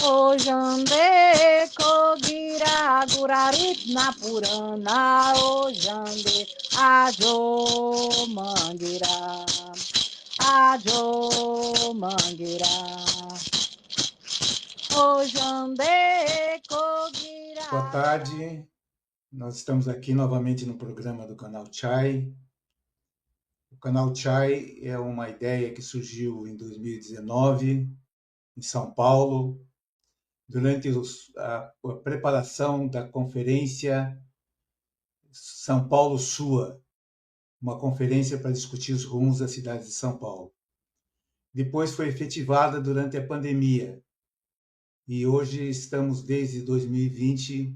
Ojande kogira gurarit na purana ojande ajo mangira ojande kogira. Boa tarde, nós estamos aqui novamente no programa do Canal Chai. O Canal Chai é uma ideia que surgiu em 2019, em São Paulo, durante a preparação da conferência São Paulo-SUA, uma conferência para discutir os rumos da cidade de São Paulo. Depois foi efetivada durante a pandemia e hoje estamos desde 2020,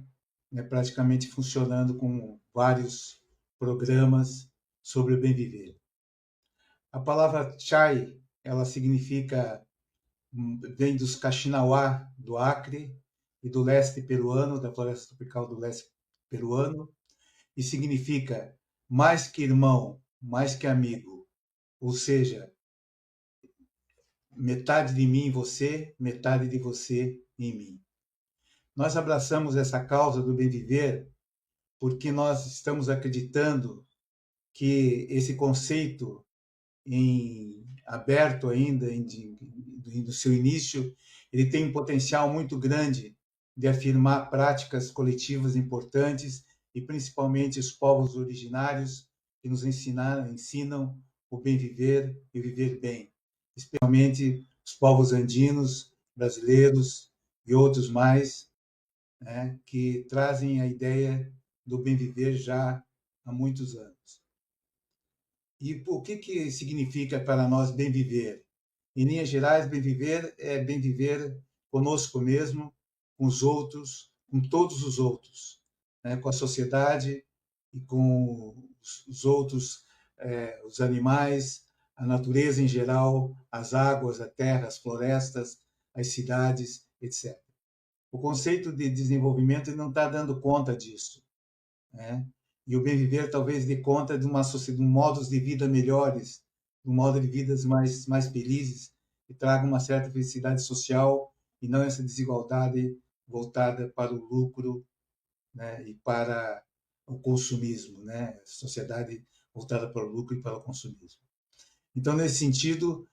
praticamente funcionando com vários programas sobre o bem viver. A palavra chai, ela significa, vem dos Kaxinawá do Acre e do leste peruano, da floresta tropical do leste peruano, e significa mais que irmão, mais que amigo, ou seja, metade de mim em você, metade de você em mim. Nós abraçamos essa causa do bem viver porque nós estamos acreditando que esse conceito aberto ainda no seu início, ele tem um potencial muito grande de afirmar práticas coletivas importantes e principalmente os povos originários que nos ensinam o bem viver e viver bem, especialmente os povos andinos, brasileiros e outros mais, né, que trazem a ideia do bem viver já há muitos anos. E o que significa para nós bem viver? Em linhas gerais, bem viver é bem viver conosco mesmo, com os outros, com todos os outros, né? Com a sociedade e com os outros, os animais, a natureza em geral, as águas, a terra, as florestas, as cidades, etc. O conceito de desenvolvimento não está dando conta disso, né? E o bem viver talvez dê conta de de um modos de vida melhores, de um modo de vidas mais felizes, que traga uma certa felicidade social e não essa desigualdade voltada para o lucro, né, e para o consumismo, né? Sociedade voltada para o lucro e para o consumismo. Então, nesse sentido,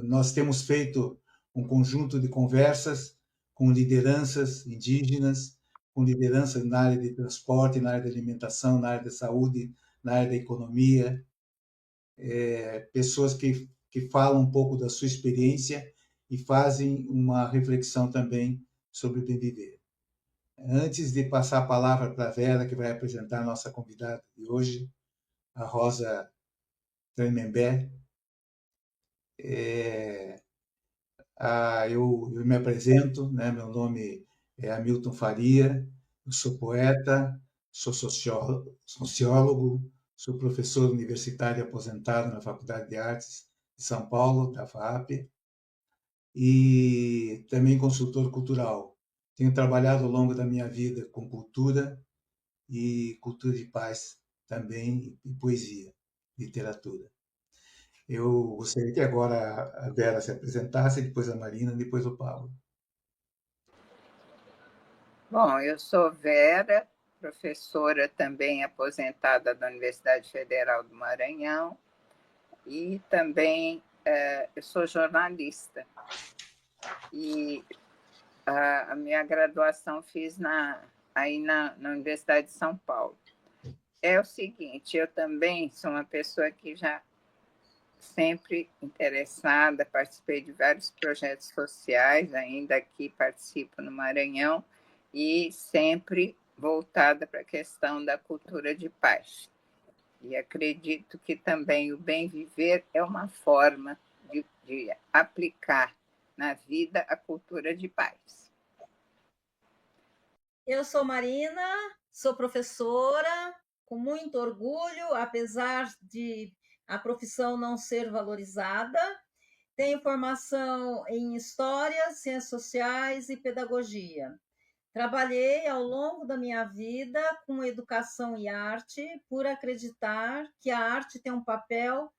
nós temos feito um conjunto de conversas com lideranças indígenas, com lideranças na área de transporte, na área de alimentação, na área da saúde, na área da economia, pessoas que falam um pouco da sua experiência e fazem uma reflexão também sobre o bem viver. Antes de passar a palavra para a Vera, que vai apresentar a nossa convidada de hoje, a Rosa Tremembé, eu me apresento, né? Meu nome é Hamilton Faria, eu sou poeta, sou sociólogo, sou professor universitário aposentado na Faculdade de Artes de São Paulo, da FAAP, e também consultor cultural. Tenho trabalhado ao longo da minha vida com cultura e cultura de paz também, e poesia, literatura. Eu gostaria que agora a Vera se apresentasse, depois a Marina, depois o Paulo. Bom, eu sou Vera, professora também aposentada da Universidade Federal do Maranhão e também eu sou jornalista. E a minha graduação fiz aí na Universidade de São Paulo. É o seguinte, eu também sou uma pessoa que já sempre interessada, participei de vários projetos sociais, ainda aqui participo no Maranhão, e sempre voltada para a questão da cultura de paz. E acredito que também o bem viver é uma forma de aplicar na vida a cultura de paz. Eu sou Marina, sou professora, com muito orgulho, apesar de a profissão não ser valorizada. Tenho formação em História, Ciências Sociais e Pedagogia. Trabalhei ao longo da minha vida com educação e arte, por acreditar que a arte tem um papel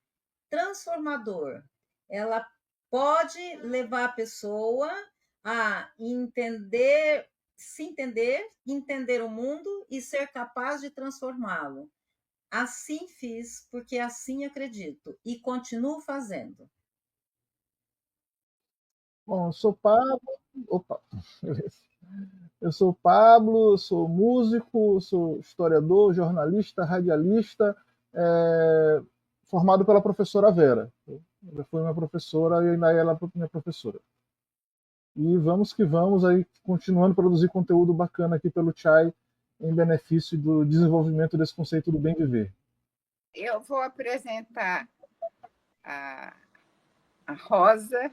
transformador. Ela pode levar a pessoa a entender, se entender, entender o mundo e ser capaz de transformá-lo. Assim fiz, porque assim acredito e continuo fazendo. Bom, eu sou Pablo. Opa, beleza. Eu sou Pablo, eu sou músico, sou historiador, jornalista, radialista, formado pela professora Vera. Ela foi minha professora e ainda ela é minha professora. E vamos que vamos aí, continuando a produzir conteúdo bacana aqui pelo Chai, em benefício do desenvolvimento desse conceito do bem viver. Eu vou apresentar a Rosa,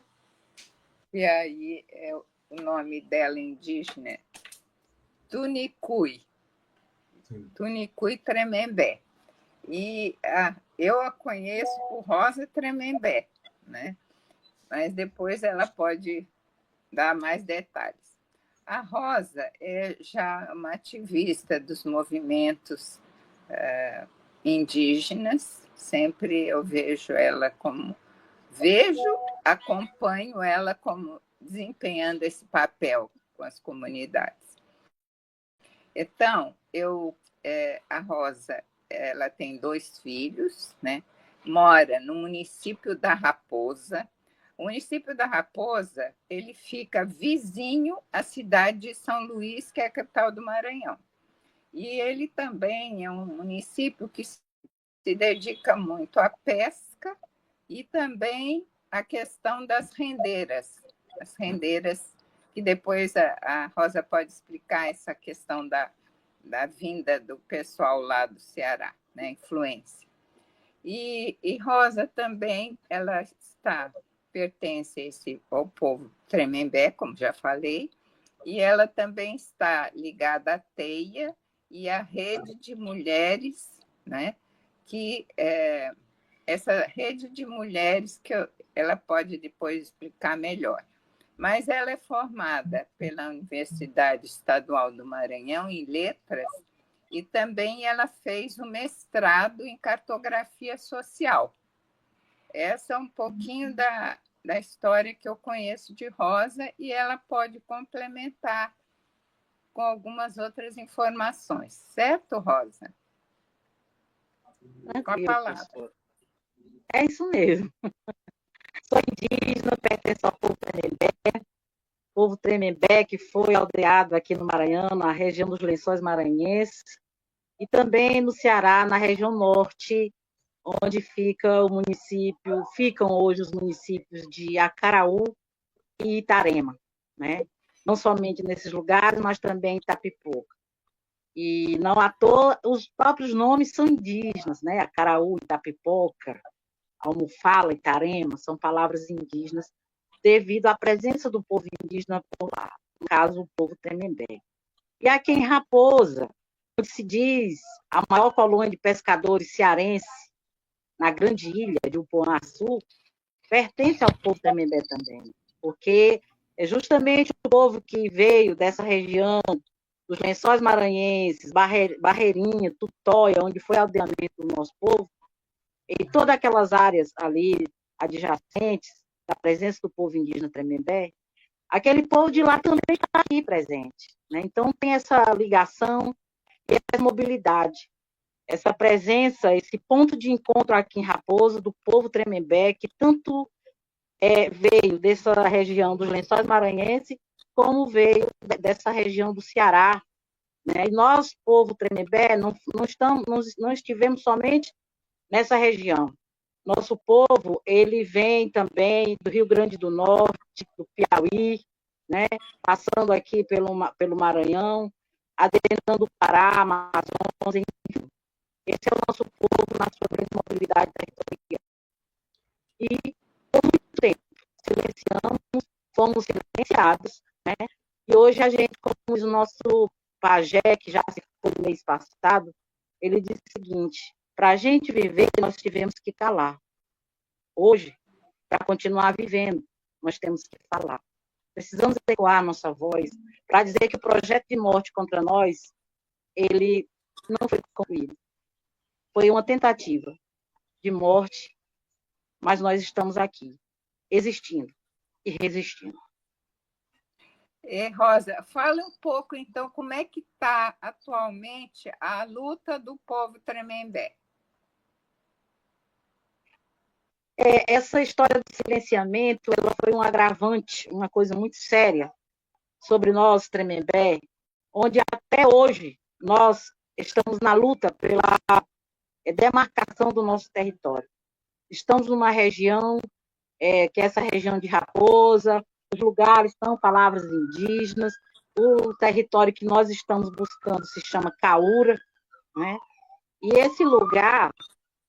e aí é o nome dela indígena, Tunicui. Tunicui Tremembé. E eu a conheço por Rosa Tremembé, né? Mas depois ela pode dar mais detalhes. A Rosa é já uma ativista dos movimentos indígenas, sempre eu vejo ela como... acompanho ela como desempenhando esse papel com as comunidades. Então, a Rosa, ela tem 2 filhos, né? Mora no município da Raposa. O município da Raposa, ele fica vizinho à cidade de São Luís, que é a capital do Maranhão. E ele também é um município que se dedica muito à pesca e também à questão das rendeiras. As rendeiras, que depois a Rosa pode explicar essa questão da vinda do pessoal lá do Ceará, né? Influência. E Rosa também, ela pertence ao povo Tremembé, como já falei, e ela também está ligada à TEIA e à rede de mulheres, né? Que essa rede de mulheres que ela pode depois explicar melhor. Mas ela é formada pela Universidade Estadual do Maranhão em Letras e também ela fez o mestrado em Cartografia Social. Essa é um pouquinho da história que eu conheço de Rosa e ela pode complementar com algumas outras informações. Certo, Rosa? Com a palavra. Professor. É isso mesmo. Sou indígena, pertenço ao povo Tremembé. O povo Tremembé que foi aldeado aqui no Maranhão, na região dos Lençóis Maranhenses, e também no Ceará, na região norte, onde ficam hoje os municípios de Acaraú e Itarema, né? Não somente nesses lugares, mas também em Itapipoca. E não à toa, os próprios nomes são indígenas, né? Acaraú, Itapipoca, Almofala, Itarema, são palavras indígenas, devido à presença do povo indígena por lá, no caso, o povo Tremembé. E aqui em Raposa, onde se diz a maior colônia de pescadores cearenses, na grande ilha de Upuaçu, pertence ao povo Tremembé também, porque é justamente o povo que veio dessa região, dos Lençóis Maranhenses, Barreirinha, Tutóia, onde foi o aldeamento do nosso povo, e todas aquelas áreas ali adjacentes da presença do povo indígena Tremembé, aquele povo de lá também está aqui presente, né? Então tem essa ligação e essa mobilidade, essa presença, esse ponto de encontro aqui em Raposa do povo Tremembé, que tanto veio dessa região dos Lençóis Maranhenses, como veio dessa região do Ceará, né? E nós, povo Tremembé, não estivemos somente nessa região. Nosso povo, ele vem também do Rio Grande do Norte, do Piauí, né? Passando aqui pelo Maranhão, adentrando o Pará, Amazonas, enfim. Esse é o nosso povo na sua grande mobilidade territorial. E, por muito tempo, silenciamos, fomos silenciados, né? E hoje a gente, como diz o nosso pajé, que já se foi no mês passado, ele disse o seguinte: para a gente viver, nós tivemos que calar. Hoje, para continuar vivendo, nós temos que falar. Precisamos ecoar nossa voz para dizer que o projeto de morte contra nós, ele não foi concluído. Foi uma tentativa de morte, mas nós estamos aqui. existindo e resistindo. Rosa, fala um pouco, então, como é que está atualmente a luta do povo Tremembé? Essa história do silenciamento, ela foi um agravante, uma coisa muito séria sobre nós, Tremembé, onde até hoje nós estamos na luta pela demarcação do nosso território. Estamos numa região, que é essa região de Raposa, os lugares são palavras indígenas, o território que nós estamos buscando se chama Caura, né? E esse lugar,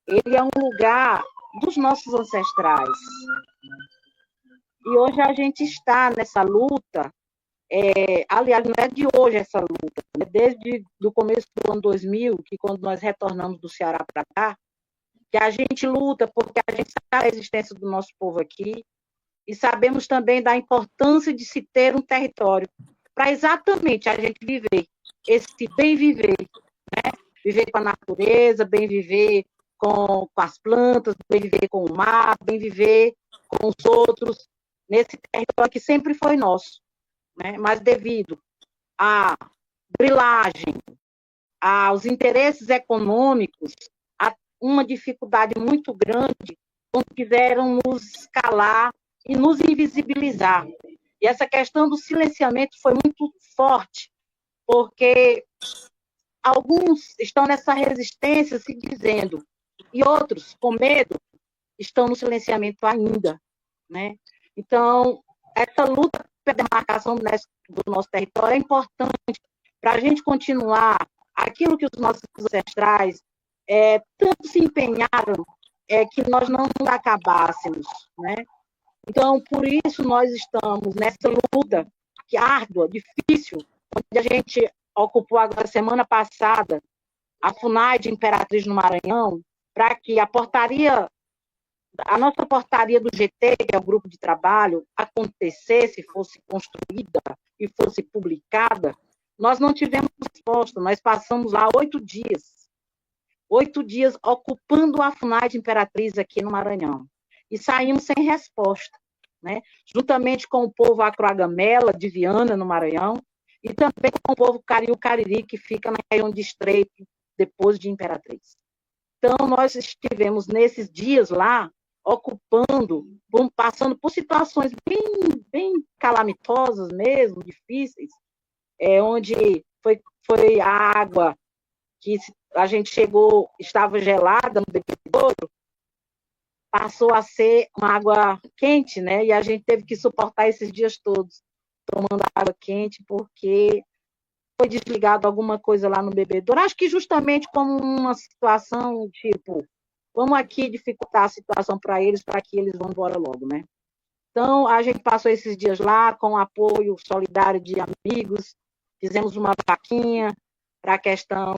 ele é um lugar dos nossos ancestrais. E hoje a gente está nessa luta, aliás, não é de hoje essa luta, né? Desde o começo do ano 2000, que quando nós retornamos do Ceará para cá, que a gente luta porque a gente sabe a existência do nosso povo aqui e sabemos também da importância de se ter um território para exatamente a gente viver, esse bem viver, né? Viver com a natureza, bem viver com as plantas, bem viver com o mar, bem viver com os outros, nesse território que sempre foi nosso, né? Mas devido à grilagem, aos interesses econômicos, a uma dificuldade muito grande, quando quiseram nos escalar e nos invisibilizar. E essa questão do silenciamento foi muito forte, porque alguns estão nessa resistência se dizendo, e outros, com medo, estão no silenciamento ainda, né? Então, essa luta pela demarcação do nosso território é importante para a gente continuar aquilo que os nossos ancestrais tanto se empenharam que nós não acabássemos, né? Então, por isso nós estamos nessa luta que é árdua, difícil, onde a gente ocupou agora semana passada a FUNAI de Imperatriz no Maranhão, para que a nossa portaria do GT, que é o grupo de trabalho, acontecesse, fosse construída e fosse publicada. Nós não tivemos resposta, nós passamos lá 8 dias ocupando a FUNAI de Imperatriz aqui no Maranhão, e saímos sem resposta, né? Juntamente com o povo Acroagamela, de Viana, no Maranhão, e também com o povo Cariú-Cariri, que fica na região de Estreito, depois de Imperatriz. Então, nós estivemos nesses dias lá, ocupando, passando por situações bem calamitosas mesmo, difíceis, onde foi a água que a gente chegou, estava gelada no bebedouro, passou a ser uma água quente, né? E a gente teve que suportar esses dias todos tomando água quente, porque foi desligado alguma coisa lá no bebedouro. Acho que justamente como uma situação, tipo, vamos aqui dificultar a situação para que eles vão embora logo, né? Então, a gente passou esses dias lá com apoio solidário de amigos, fizemos uma vaquinha para a questão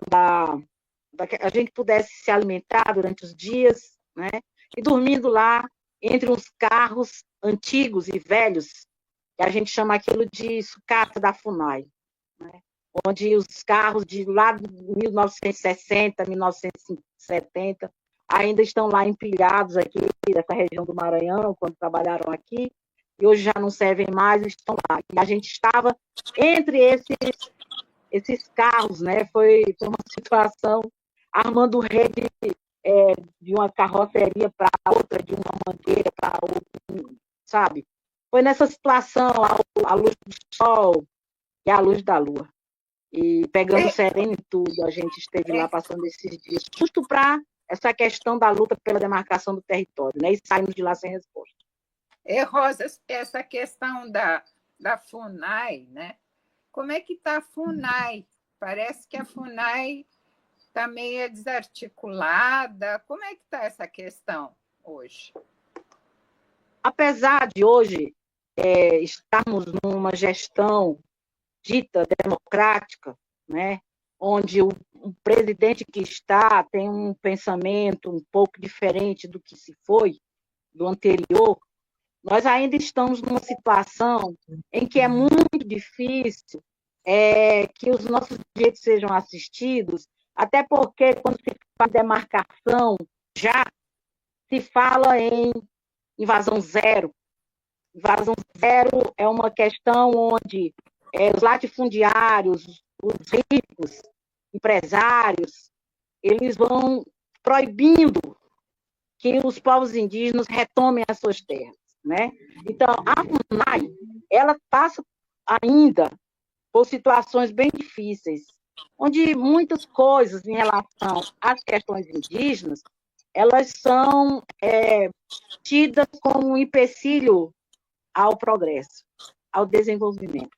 que a gente pudesse se alimentar durante os dias, né? E dormindo lá entre uns carros antigos e velhos, que a gente chama aquilo de sucata da FUNAI, né? Onde os carros de lá de 1960, 1970, ainda estão lá empilhados aqui, nessa região do Maranhão, quando trabalharam aqui, e hoje já não servem mais, estão lá. E a gente estava entre esses carros, né? Foi uma situação armando rede de uma carroceria para outra, de uma mangueira para outra, sabe? Foi nessa situação, a luz do sol e a luz da lua. E pegando sereno e tudo, a gente esteve lá passando esses dias, justo para essa questão da luta pela demarcação do território, né? E saímos de lá sem resposta. Rosa, essa questão da FUNAI, né? Como é que está a FUNAI? Parece que a FUNAI está meio desarticulada. Como é que está essa questão hoje? Apesar de hoje estarmos numa gestão dita democrática, né, onde o presidente que está tem um pensamento um pouco diferente do que se foi do anterior, nós ainda estamos numa situação em que é muito difícil que os nossos direitos sejam assistidos, até porque quando se fala em demarcação, já se fala em invasão zero, Invasão zero é uma questão onde os latifundiários, os ricos, empresários, eles vão proibindo que os povos indígenas retomem as suas terras, né? Então, a FUNAI, ela passa ainda por situações bem difíceis, onde muitas coisas em relação às questões indígenas, elas são tidas como um empecilho ao progresso, ao desenvolvimento.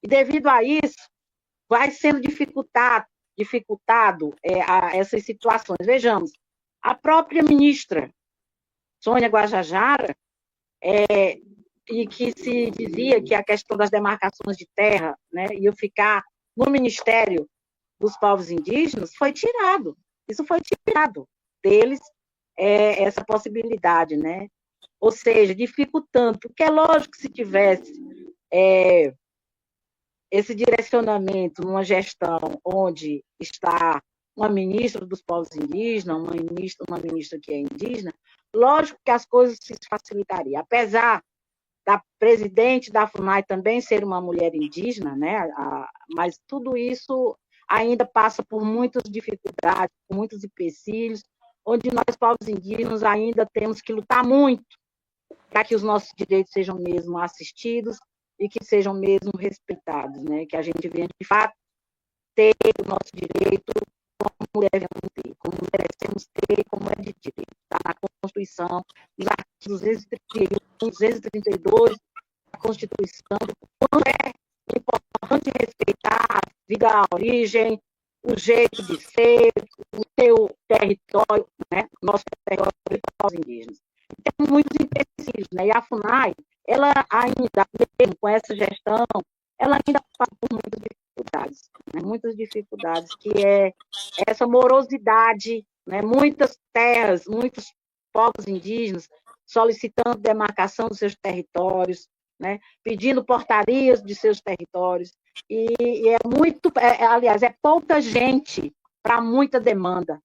E devido a isso, vai sendo dificultado essas situações. Vejamos, a própria ministra Sônia Guajajara, e que se dizia que a questão das demarcações de terra, né, ia ficar no Ministério dos Povos Indígenas, foi tirado. Isso foi tirado deles, essa possibilidade, né? Ou seja, dificultando, porque é lógico que se tivesse esse direcionamento numa gestão onde está uma ministra dos povos indígenas, uma ministra que é indígena, lógico que as coisas se facilitariam. Apesar da presidente da FUNAI também ser uma mulher indígena, né? Mas tudo isso ainda passa por muitas dificuldades, por muitos empecilhos, onde nós, povos indígenas, ainda temos que lutar muito para que os nossos direitos sejam mesmo assistidos e que sejam mesmo respeitados, né? Que a gente venha, de fato, ter o nosso direito como devemos ter, como merecemos ter, como é de direito. Está na Constituição, nos artigos 231, 232 da Constituição, quando é importante respeitar a vida, a origem, o jeito de ser, o seu território, né? Nosso território para os indígenas. Temos muitos empecilhos, né? E a FUNAI, ela ainda, mesmo com essa gestão, ela ainda passa por muitas dificuldades, né? Muitas dificuldades, que é essa morosidade, né? Muitas terras, muitos povos indígenas solicitando demarcação dos seus territórios, né? Pedindo portarias de seus territórios, e aliás, é pouca gente para muita demanda.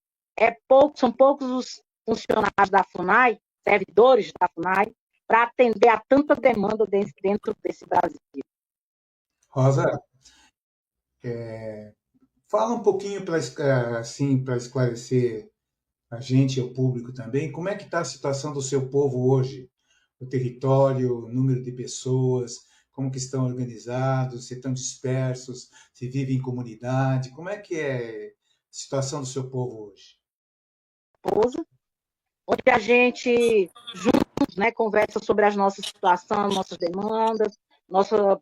São poucos os funcionários da FUNAI, servidores da FUNAI, para atender a tanta demanda dentro desse Brasil. Rosa, fala um pouquinho para esclarecer a gente e o público também, como é que está a situação do seu povo hoje? O território, o número de pessoas, como que estão organizados, se estão dispersos, se vivem em comunidade, como é que é a situação do seu povo hoje? Onde a gente, juntos, né, conversa sobre as nossas situações, nossas demandas, nossa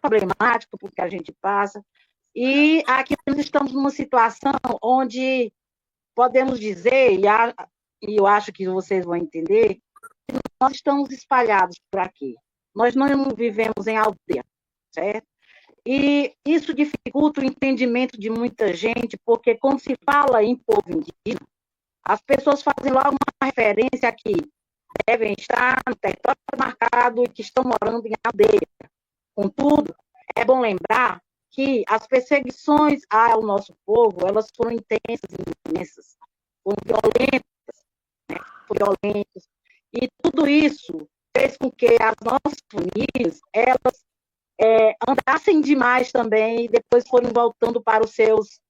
problemática, porque a gente passa. E aqui nós estamos numa situação onde podemos dizer, e eu acho que vocês vão entender, que nós estamos espalhados por aqui. Nós não vivemos em aldeia, certo? E isso dificulta o entendimento de muita gente, porque quando se fala em povo indígena, as pessoas fazem logo uma referência que devem estar no território marcado e que estão morando em aldeia. Contudo, é bom lembrar que as perseguições ao nosso povo, elas foram intensas e imensas, foram violentas, né? Violentas. E tudo isso fez com que as nossas famílias, elas andassem demais também e depois foram voltando para os seus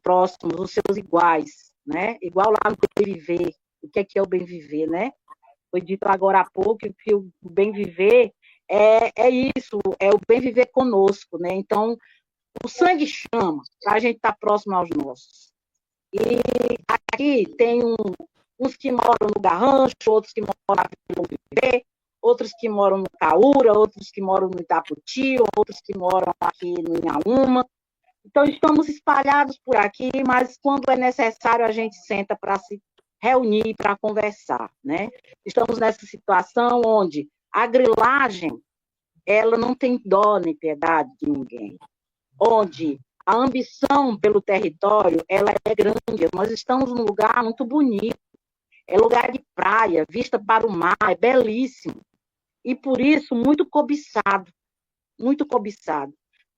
próximos, os seus iguais, né? Igual lá no Bem Viver. O que é o bem viver, né? Foi dito agora há pouco que o bem viver é isso, é o bem viver conosco, né? Então, o sangue chama para a gente estar próximo aos nossos. E aqui tem uns que moram no Garrancho, outros que moram na Vila Viver, outros que moram no Caúra, outros que moram no Itaputi, outros que moram aqui no Inhaúma. Então, estamos espalhados por aqui, mas quando é necessário, a gente senta para se reunir, para conversar, né? Estamos nessa situação onde a grilagem, ela não tem dó nem piedade de ninguém, onde a ambição pelo território, ela é grande. Nós estamos num lugar muito bonito, é lugar de praia, vista para o mar, é belíssimo, e por isso muito cobiçado, muito cobiçado.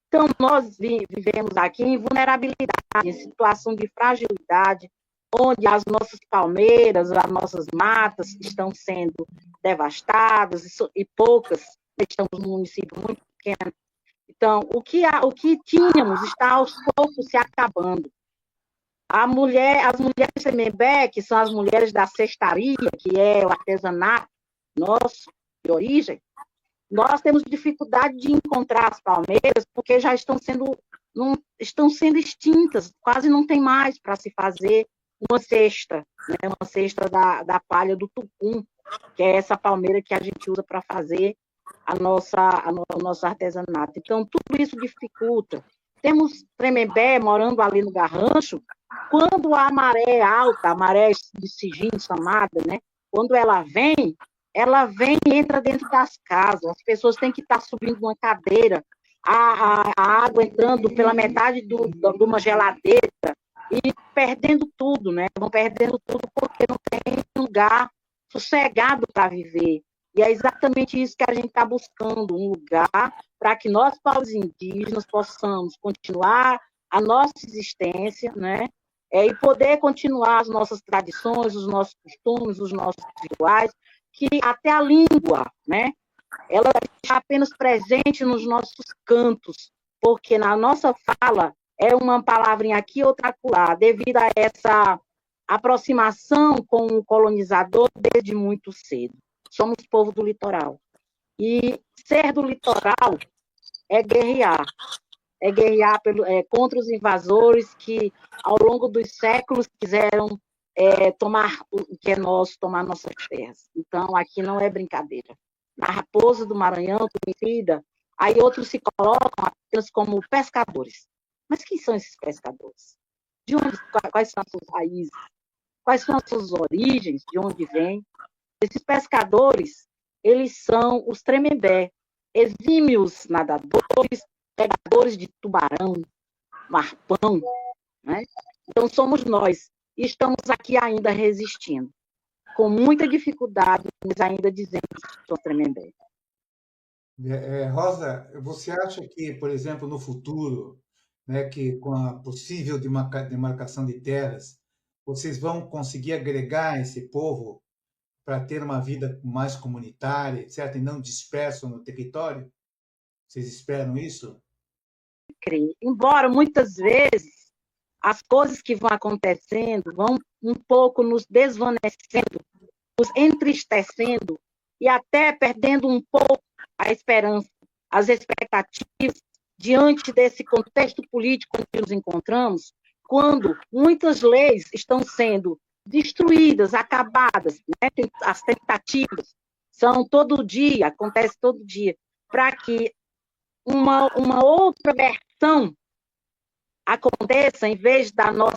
Então, nós vivemos aqui em vulnerabilidade, em situação de fragilidade, onde as nossas palmeiras, as nossas matas estão sendo devastadas, e poucas, estamos num município muito pequeno. Então, o que tínhamos está aos poucos se acabando. As mulheres Tremembé, que são as mulheres da cestaria, que é o artesanato nosso, de origem, nós temos dificuldade de encontrar as palmeiras, porque já estão sendo extintas, quase não tem mais para se fazer uma cesta, né? Uma cesta da palha do tucum, que é essa palmeira que a gente usa para fazer o nosso artesanato. Então, tudo isso dificulta. Temos Tremembé morando ali no Garrancho, quando a maré é alta, a maré de Sigim, chamada, né? Quando ela vem e entra dentro das casas, as pessoas têm que estar subindo uma cadeira, a água entrando pela metade de uma geladeira e perdendo tudo, né? Vão perdendo tudo porque não tem lugar sossegado para viver. E é exatamente isso que a gente está buscando, um lugar para que nós, povos indígenas, possamos continuar a nossa existência, né? E poder continuar as nossas tradições, os nossos costumes, os nossos rituais, que até a língua, né? Ela está apenas presente nos nossos cantos, porque na nossa fala é uma palavrinha aqui, outra acolá, devido a essa aproximação com o colonizador desde muito cedo. Somos povo do litoral. E ser do litoral é guerrear contra os invasores que, ao longo dos séculos, quiseram tomar o que é nosso, tomar nossas terras. Então, aqui não é brincadeira. Na Raposa do Maranhão, conhecida, aí outros se colocam apenas como pescadores. Mas quem são esses pescadores? Quais são as suas raízes? Quais são as suas origens? De onde vêm? Esses pescadores, eles são os Tremembé, exímios nadadores, pegadores de tubarão, arpão, né? Então, somos nós. E estamos aqui ainda resistindo. Com muita dificuldade, mas ainda dizemos que somos Tremembé. Rosa, você acha que, por exemplo, no futuro, né, que com a possível demarcação de terras, vocês vão conseguir agregar esse povo para ter uma vida mais comunitária, certo? E não disperso no território? Vocês esperam isso? Embora muitas vezes as coisas que vão acontecendo vão um pouco nos desvanecendo, nos entristecendo e até perdendo um pouco a esperança, as expectativas diante desse contexto político em que nos encontramos, quando muitas leis estão sendo destruídas, acabadas, né? As tentativas são todo dia, acontece todo dia, para que uma outra versão aconteça em vez da nossa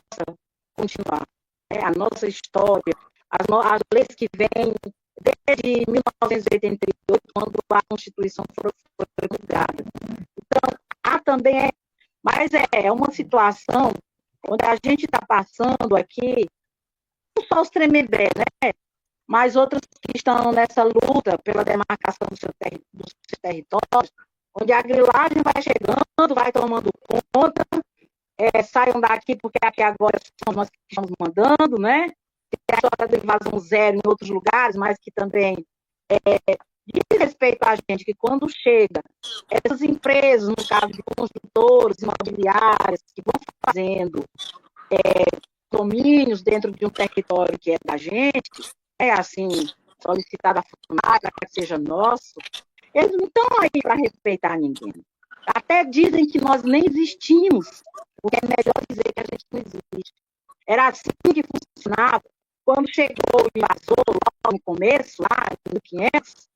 continuar, né? A nossa história, as leis que vêm desde 1988, quando a Constituição foi promulgada. Então, há também, mas é uma situação onde a gente está passando aqui, não só os Tremembé, né? Mas outros que estão nessa luta pela demarcação dos seus territórios, onde a grilagem vai chegando, vai tomando conta, saiam daqui porque aqui agora somos nós que estamos mandando, né? Tem a história da invasão zero em outros lugares, mas que também diz respeito a gente, que quando chega essas empresas, no caso de construtoras, imobiliárias, que vão fazendo domínios dentro de um território que é da gente, assim, solicitada a funcionária para que seja nosso, eles não estão aí para respeitar ninguém. Até dizem que nós nem existimos, o que é melhor dizer que a gente não existe. Era assim que funcionava quando chegou o invasor, lá no começo, lá em 1500,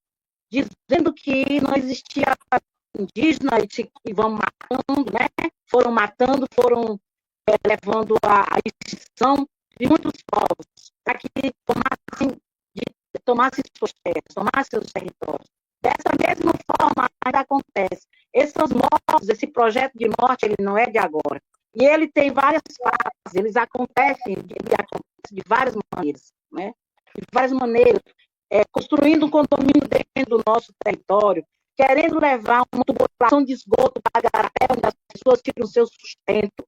dizendo que não existia indígena e vão matando, né? Foram matando, foram levando à extinção de muitos povos, para que tomassem suas terras, tomassem seus territórios. Dessa mesma forma, ainda acontece. Esses mortos, esse projeto de morte, ele não é de agora. E ele tem várias fases, eles acontecem de várias maneiras, né? De várias maneiras, construindo um condomínio dentro do nosso território, querendo levar uma tubulação de esgoto para a garapé, onde as pessoas tiram o seu sustento.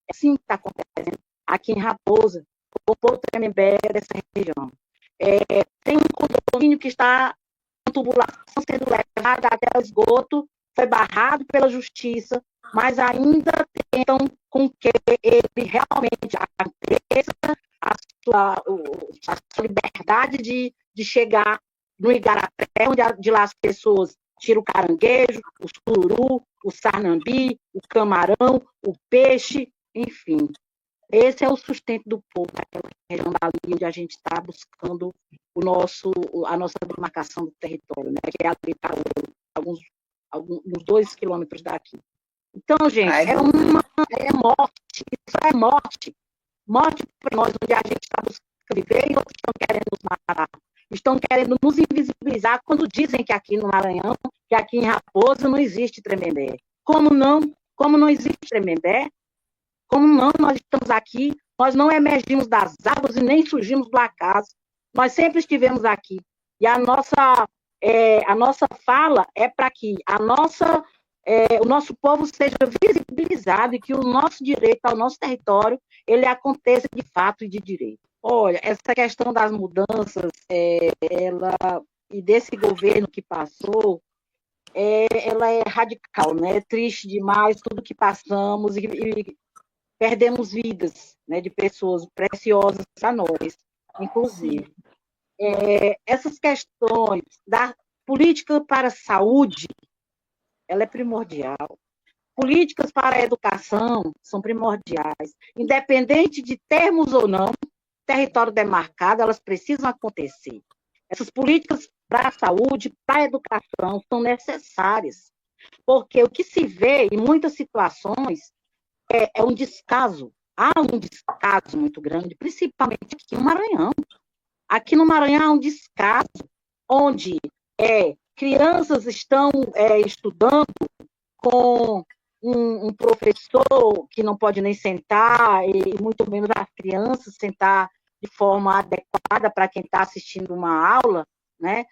É assim que está acontecendo aqui em Raposa. o povo Tremembé dessa região. Tem um condomínio que está com tubulação sendo levada até o esgoto, foi barrado pela justiça, mas ainda tentam com que ele realmente aconteça a sua liberdade de chegar no Igarapé, onde de lá as pessoas tiram o caranguejo, o sururu, o sarnambi, o camarão, o peixe, enfim. Esse é o sustento do povo daquela região dali, onde a gente está buscando a nossa demarcação do território, né? Que é ali para alguns 2 quilômetros daqui. Então, gente, é morte, isso é morte. Morte para nós, onde a gente está buscando viver e outros estão querendo nos matar. Estão querendo nos invisibilizar quando dizem que aqui no Maranhão, que aqui em Raposa não existe Tremembé. Como não? Como não existe Tremembé? Como não? Nós estamos aqui, nós não emergimos das águas e nem surgimos do acaso. Nós sempre estivemos aqui. E a nossa fala é para que o nosso povo seja visibilizado e que o nosso direito ao nosso território ele aconteça de fato e de direito. Olha, essa questão das mudanças e desse governo que passou, ela é radical, né? É triste demais tudo que passamos e perdemos vidas, né, de pessoas preciosas para nós, inclusive. Essas questões da política para a saúde, ela é primordial. Políticas para a educação são primordiais. Independente de termos ou não território demarcado, elas precisam acontecer. Essas políticas para a saúde, para a educação, são necessárias. Porque o que se vê em muitas situações é um descaso. Há um descaso muito grande, principalmente aqui no Maranhão. Aqui no Maranhão há um descaso, onde crianças estão estudando com um professor que não pode nem sentar, e muito menos as crianças sentar de forma adequada para quem está assistindo uma aula, né?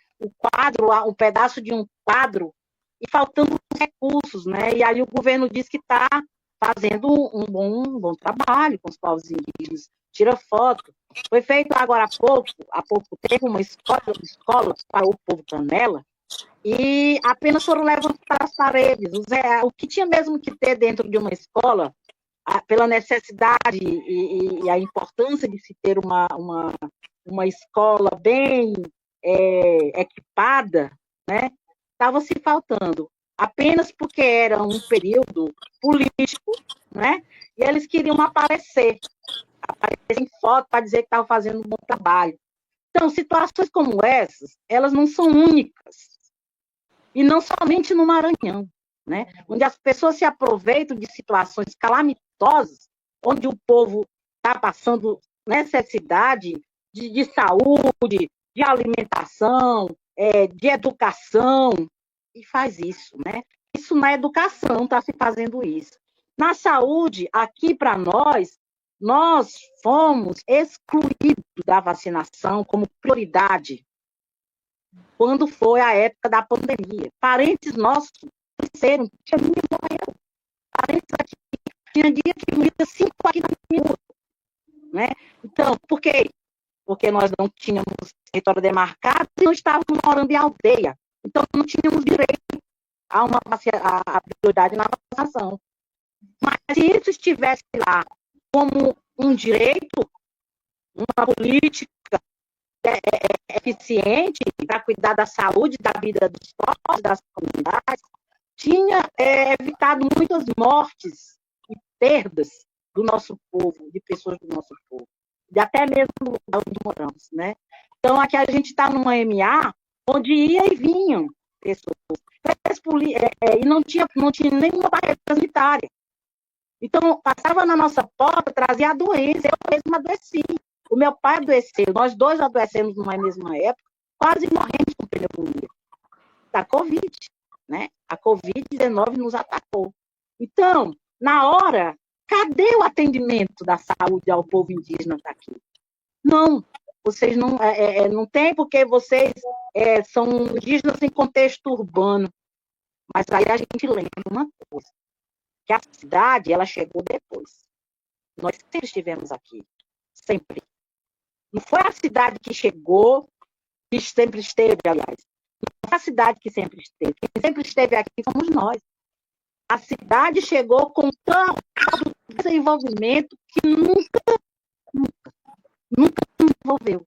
Um pedaço de um quadro, e faltando recursos, né? E aí o governo diz que está fazendo um bom trabalho com os povos indígenas, tira foto. Foi feito agora há pouco tempo, uma escola para o povo Canela, e apenas foram levantadas as paredes. O que tinha mesmo que ter dentro de uma escola, pela necessidade e a importância de se ter uma escola bem equipada, né, estava se faltando. Apenas porque era um período político, né, e eles queriam aparecer em foto para dizer que estavam fazendo um bom trabalho. Então, situações como essas, elas não são únicas. E não somente no Maranhão, né? Onde as pessoas se aproveitam de situações calamitosas, onde o povo está passando necessidade de saúde, de alimentação, de educação, e faz isso, né? Isso na educação está se fazendo isso. Na saúde, aqui para nós fomos excluídos da vacinação como prioridade quando foi a época da pandemia. Parentes nossos cresceram, tinha ninguém morreu. Parentes aqui, tinha dia que morria 5 aqui na minha rua, né? Então, por quê? Porque nós não tínhamos território demarcado e não estávamos morando em aldeia. Então, não tínhamos direito a prioridade na vacinação. Mas se isso estivesse lá como um direito, uma política eficiente para cuidar da saúde, da vida dos povos, das comunidades, tinha evitado muitas mortes e perdas do nosso povo, de pessoas do nosso povo, e até mesmo no lugar onde moramos, né? Então, aqui a gente está numa MA onde ia e vinham pessoas, e não tinha nenhuma barreira sanitária. Então, passava na nossa porta, trazia a doença, eu mesma adoeci. O meu pai adoeceu, nós dois adoecemos numa mesma época, quase morremos com pneumonia, da Covid, né? A Covid-19 nos atacou. Então, na hora, cadê o atendimento da saúde ao povo indígena daqui? Não, vocês não tem, porque vocês são indígenas em contexto urbano. Mas aí a gente lembra uma coisa, que a cidade, ela chegou depois. Nós sempre estivemos aqui. sempre. Não foi a cidade que chegou, que sempre esteve, aliás. Não foi a cidade que sempre esteve. Quem sempre esteve aqui somos nós. A cidade chegou com tanto desenvolvimento que nunca desenvolveu.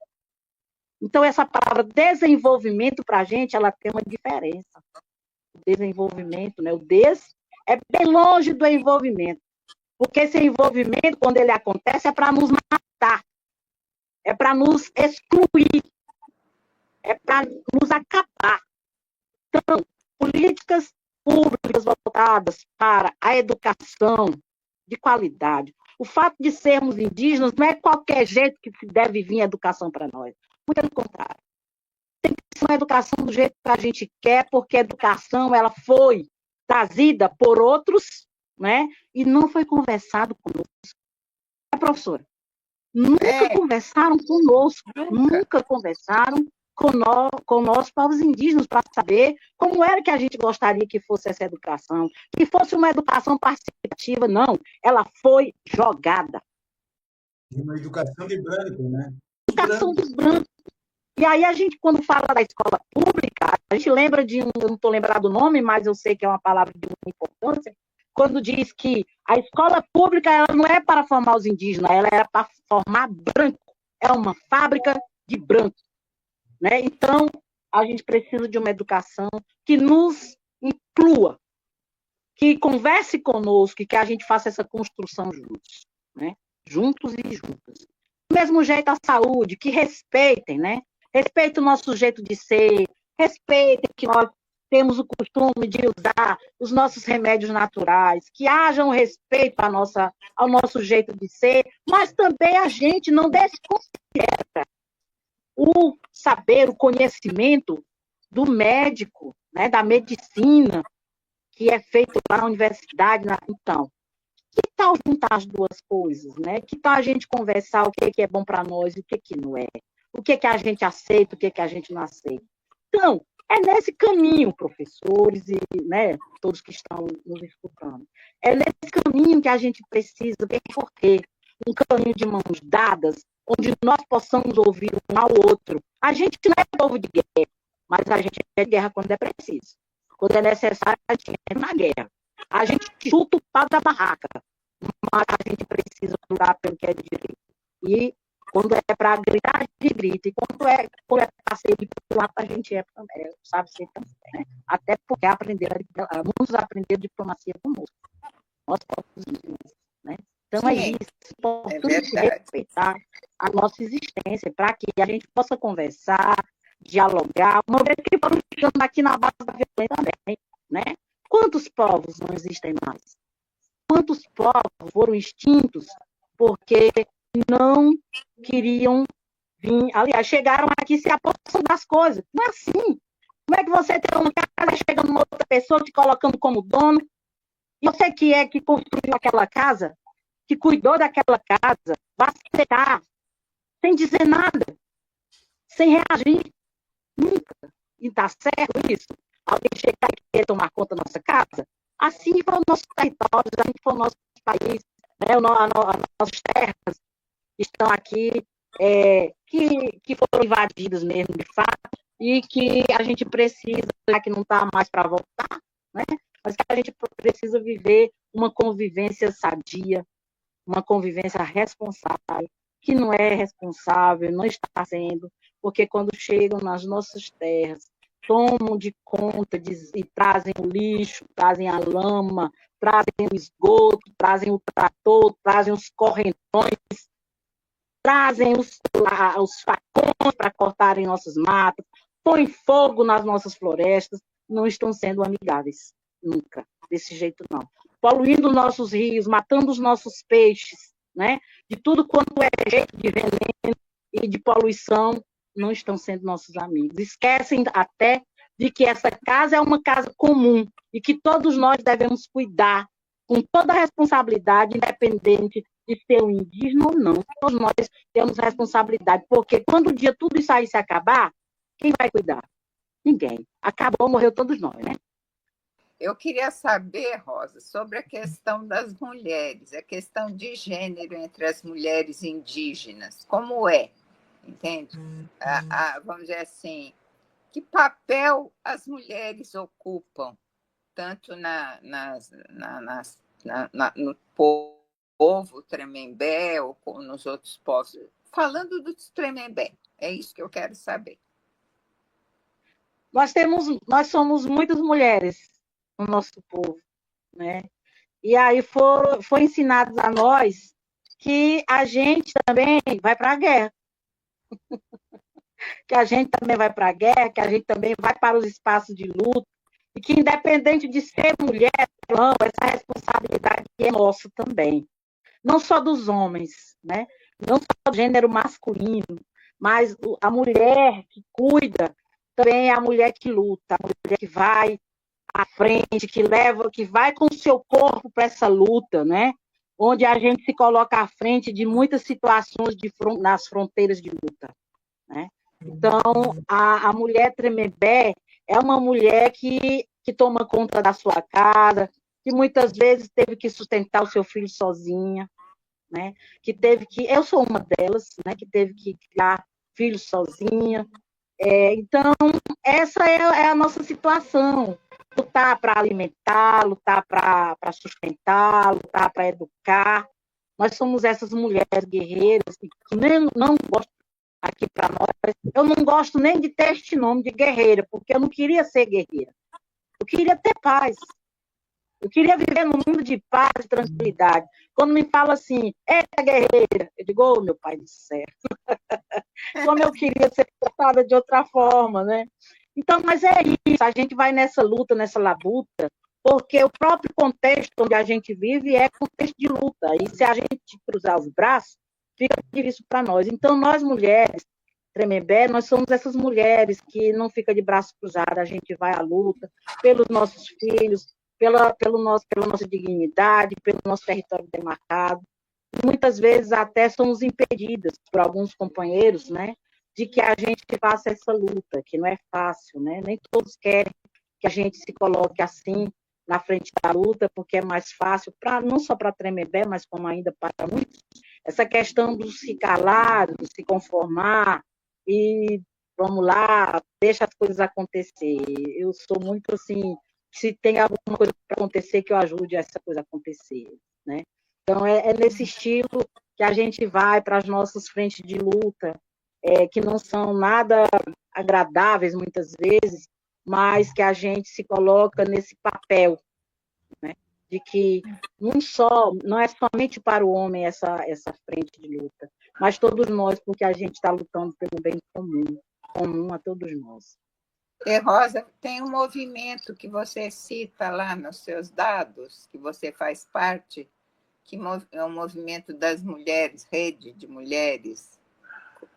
Então, essa palavra desenvolvimento, para a gente, ela tem uma diferença. Desenvolvimento, né? O des é bem longe do envolvimento. Porque esse envolvimento, quando ele acontece, é para nos matar. É para nos excluir. É para nos acabar. Então, políticas públicas voltadas para a educação de qualidade. O fato de sermos indígenas não é qualquer jeito que deve vir a educação para nós. Muito pelo contrário. Tem que ser uma educação do jeito que a gente quer, porque a educação ela foi trazida por outros, né? E não foi conversado conosco. Professora, nunca conversaram conosco, nunca conversaram com nós, povos indígenas, para saber como era que a gente gostaria que fosse essa educação, que fosse uma educação participativa, não, ela foi jogada. Uma educação de branco, né? Educação de branco. E aí a gente, quando fala da escola pública, a gente lembra de eu não estou lembrado do nome, mas eu sei que é uma palavra de muita importância, quando diz que a escola pública ela não é para formar os indígenas, ela é para formar branco. É uma fábrica de branco. Né? Então, a gente precisa de uma educação que nos inclua, que converse conosco e que a gente faça essa construção juntos, né? Juntos e juntas. Do mesmo jeito a saúde, que respeitem, né? Respeitem o nosso jeito de ser, respeitem que nós temos o costume de usar os nossos remédios naturais, que haja um respeito ao nosso jeito de ser, mas também a gente não desconsidera o saber, o conhecimento do médico, né, da medicina, que é feito lá na universidade. Então, que tal juntar as duas coisas? Né? Que tal a gente conversar o que é bom para nós e o que não é? O que a gente aceita, o que a gente não aceita? Então, é nesse caminho, professores e né, todos que estão nos escutando, é nesse caminho que a gente precisa percorrer, um caminho de mãos dadas, onde nós possamos ouvir um ao outro. A gente não é povo de guerra, mas a gente é de guerra quando é preciso. Quando é necessário, a gente entra na guerra. A gente chuta o pau da barraca, mas a gente precisa lutar pelo que é de direito. E quando é para gritar, a gente grita. E quando é para ser de lá, a gente também, sabe ser também. Né? Até porque muitos aprenderam diplomacia conosco. Nós povos indígenas, né? Então, é isso. É importante respeitar a nossa existência, para que a gente possa conversar, dialogar, uma vez que estamos chegando aqui na base da violência também, né? Quantos povos não existem mais? Quantos povos foram extintos porque não queriam vir, aliás, chegaram aqui se apossando das coisas. Não é assim. Como é que você tem uma casa chegando uma outra pessoa te colocando como dono? E você que é que construiu aquela casa, que cuidou daquela casa, vai aceitar, sem dizer nada, sem reagir, nunca. E está certo isso? Alguém chegar e querer tomar conta da nossa casa? Assim foi o nosso território, assim foi o nosso país, né? As nossas terras estão aqui, que foram invadidas mesmo, de fato, e que a gente precisa, já que não está mais para voltar, né? Mas que a gente precisa viver uma convivência sadia, uma convivência responsável, que não é responsável, não está sendo, porque quando chegam nas nossas terras, tomam de conta e trazem o lixo, trazem a lama, trazem o esgoto, trazem o trator, trazem os correntões, trazem os facões para cortarem nossas matas, põem fogo nas nossas florestas, não estão sendo amigáveis, nunca, desse jeito não. Poluindo nossos rios, matando os nossos peixes, né? De tudo quanto é jeito de veneno e de poluição, não estão sendo nossos amigos. Esquecem até de que essa casa é uma casa comum e que todos nós devemos cuidar com toda a responsabilidade, independente de ser um indígena ou não. Todos nós temos responsabilidade, porque quando o dia tudo isso aí se acabar, quem vai cuidar? Ninguém. Acabou, morreu todos nós, né? Eu queria saber, Rosa, sobre a questão das mulheres, a questão de gênero entre as mulheres indígenas. Como é? Entende? Vamos dizer assim, que papel as mulheres ocupam, tanto no povo Tremembé ou nos outros povos? Falando do Tremembé, é isso que eu quero saber. Nós somos muitas mulheres no nosso povo, né? E aí foi ensinado a nós que a gente também vai para a guerra. Que a gente também vai para a guerra, que a gente também vai para os espaços de luta, e que, independente de ser mulher ou não, essa responsabilidade é nossa também. Não só dos homens, né? Não só do gênero masculino, mas a mulher que cuida também é a mulher que luta, a mulher que vai à frente, que vai com o seu corpo para essa luta, né? Onde a gente se coloca à frente de muitas situações nas fronteiras de luta, né? Então, a mulher Tremembé é uma mulher que toma conta da sua casa, que muitas vezes teve que sustentar o seu filho sozinha, né? Eu sou uma delas, né? Que teve que criar filhos sozinha. Então, essa é a nossa situação. Lutar para alimentar, lutar para sustentar, lutar para educar. Nós somos essas mulheres guerreiras que nem não gosto aqui para nós. Eu não gosto nem de ter este nome de guerreira, porque eu não queria ser guerreira. Eu queria ter paz. Eu queria viver num mundo de paz e tranquilidade. Quando me fala assim, guerreira, eu digo, oh, meu pai do céu. Como eu queria ser tratada de outra forma, né? Então, mas é isso, a gente vai nessa luta, nessa labuta, porque o próprio contexto onde a gente vive é contexto de luta. E se a gente cruzar os braços, fica difícil para nós. Então, nós mulheres, Tremembé, nós somos essas mulheres que não ficam de braços cruzados, a gente vai à luta pelos nossos filhos, pela nossa dignidade, pelo nosso território demarcado. Muitas vezes até somos impedidas por alguns companheiros, né, de que a gente faça essa luta, que não é fácil, né? Nem todos querem que a gente se coloque assim na frente da luta, porque é mais fácil, não só para Tremembé, mas como ainda para muitos, essa questão do se calar, do se conformar e vamos lá, deixa as coisas acontecer. Eu sou muito assim, se tem alguma coisa para acontecer, que eu ajude essa coisa a acontecer, né? Então, é nesse estilo que a gente vai para as nossas frentes de luta, que não são nada agradáveis, muitas vezes, mas que a gente se coloca nesse papel, né? De que não é somente para o homem essa frente de luta, mas todos nós, porque a gente está lutando pelo bem comum a todos nós. E, Rosa, tem um movimento que você cita lá nos seus dados, que você faz parte, que é o movimento das mulheres, rede de mulheres.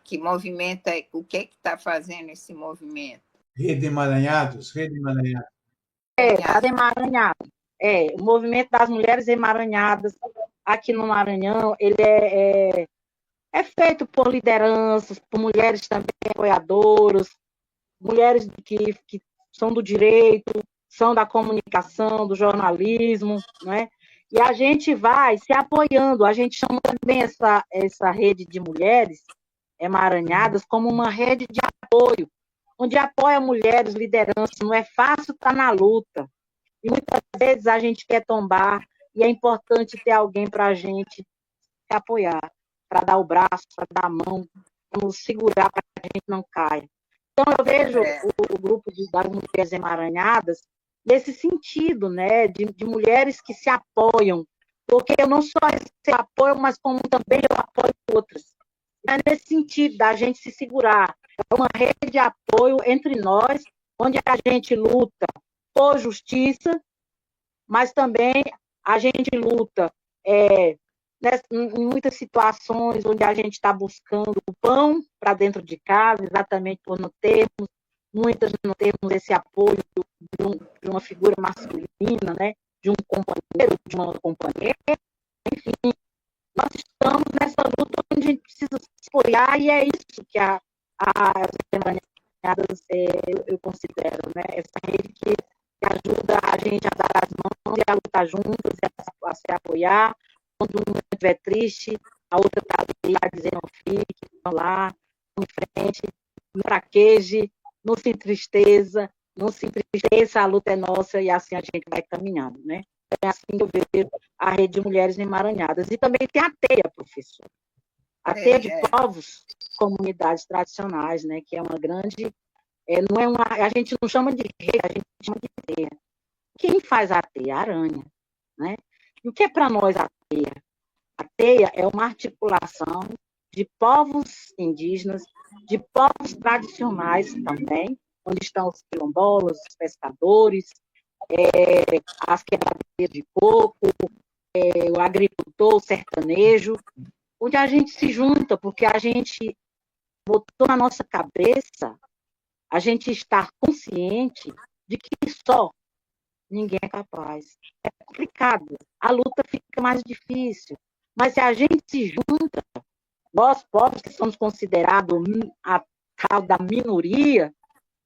Que movimento é? O que está fazendo esse movimento? Rede Emaranhados. As Emaranhadas. O movimento das mulheres emaranhadas aqui no Maranhão, ele é feito por lideranças, por mulheres também apoiadoras, mulheres que são do direito, são da comunicação, do jornalismo, né? E a gente vai se apoiando, a gente chama também essa rede de mulheres emaranhadas como uma rede de apoio, onde apoia mulheres, lideranças. Não é fácil estar na luta, e muitas vezes a gente quer tombar, e é importante ter alguém para a gente se apoiar, para dar o braço, para dar a mão, para nos segurar para que a gente não caia. Então, eu vejo o grupo das mulheres emaranhadas nesse sentido, né, de mulheres que se apoiam, porque eu não só apoio, mas como também eu apoio outras. É nesse sentido da gente se segurar. É uma rede de apoio entre nós, onde a gente luta por justiça, mas também a gente luta em muitas situações onde a gente está buscando o pão para dentro de casa, exatamente por não termos, muitas não temos esse apoio de uma figura masculina, né? De um companheiro, de uma companheira, enfim, nós estamos nessa luta onde a gente precisa se apoiar, e é isso que as emaranhadas eu considero, né? Essa rede que ajuda a gente a dar as mãos e a lutar juntas, e a se apoiar. Quando uma estiver triste, a outra está ali a dizer, não fique, vamos lá, vamos em frente, não fraqueje, não se entristeça, não se entristeça, a luta é nossa e assim a gente vai caminhando, né? É assim que eu vejo a Rede de Mulheres Emaranhadas. E também tem a TEIA, professor. A TEIA de povos, comunidades tradicionais, né? Que é uma grande... não é uma, a gente não chama de rede, a gente chama de TEIA. Quem faz a TEIA? A aranha, né? E o que é para nós a TEIA? A TEIA é uma articulação de povos indígenas, de povos tradicionais também, onde estão os quilombolas, os pescadores, as quebradeiras de coco, o agricultor, o sertanejo, onde a gente se junta, porque a gente botou na nossa cabeça a gente estar consciente de que só ninguém é capaz. É complicado, a luta fica mais difícil, mas se a gente se junta, nós povos que somos considerados a tal da minoria,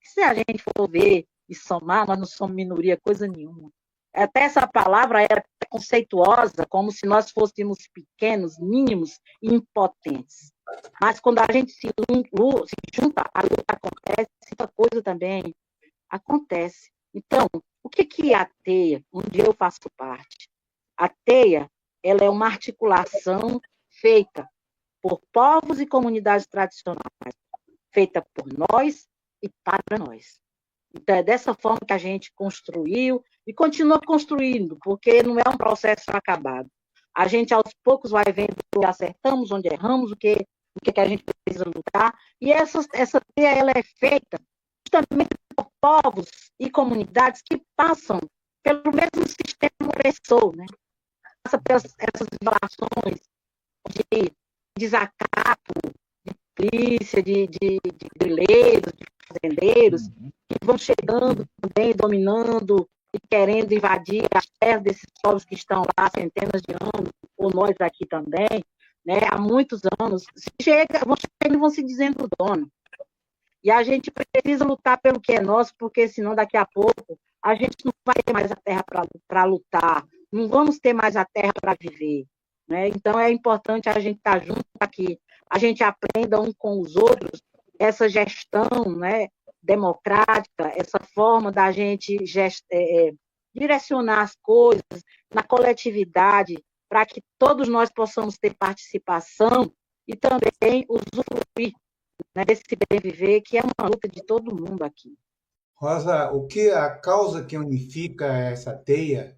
se a gente for ver e somar, nós não somos minoria coisa nenhuma. Até essa palavra é conceituosa, como se nós fôssemos pequenos, mínimos e impotentes. Mas quando a gente se junta, a luta acontece, outra coisa também acontece. Então, o que é a TEIA, onde eu faço parte? A TEIA, ela é uma articulação feita por povos e comunidades tradicionais, feita por nós e para nós. Então, é dessa forma que a gente construiu e continua construindo, porque não é um processo acabado. A gente, aos poucos, vai vendo onde acertamos, onde erramos, o que a gente precisa lutar. E essa TEIA, ela é feita justamente por povos e comunidades que passam pelo mesmo sistema opressor, né? Passa pelas essas violações de desacato, de polícia, de grileiros, de fazendeiros, que vão chegando também, dominando e querendo invadir as terras desses povos que estão lá há centenas de anos, ou nós aqui também, né, há muitos anos, vão se dizendo dono. E a gente precisa lutar pelo que é nosso, porque senão daqui a pouco a gente não vai ter mais a terra para lutar, não vamos ter mais a terra para viver. Né? Então é importante a gente estar junto para que a gente aprenda um com os outros essa gestão, né, democrática, essa forma da gente direcionar as coisas na coletividade, para que todos nós possamos ter participação e também usufruir, né, desse bem viver, que é uma luta de todo mundo aqui. Rosa, a causa que unifica essa TEIA,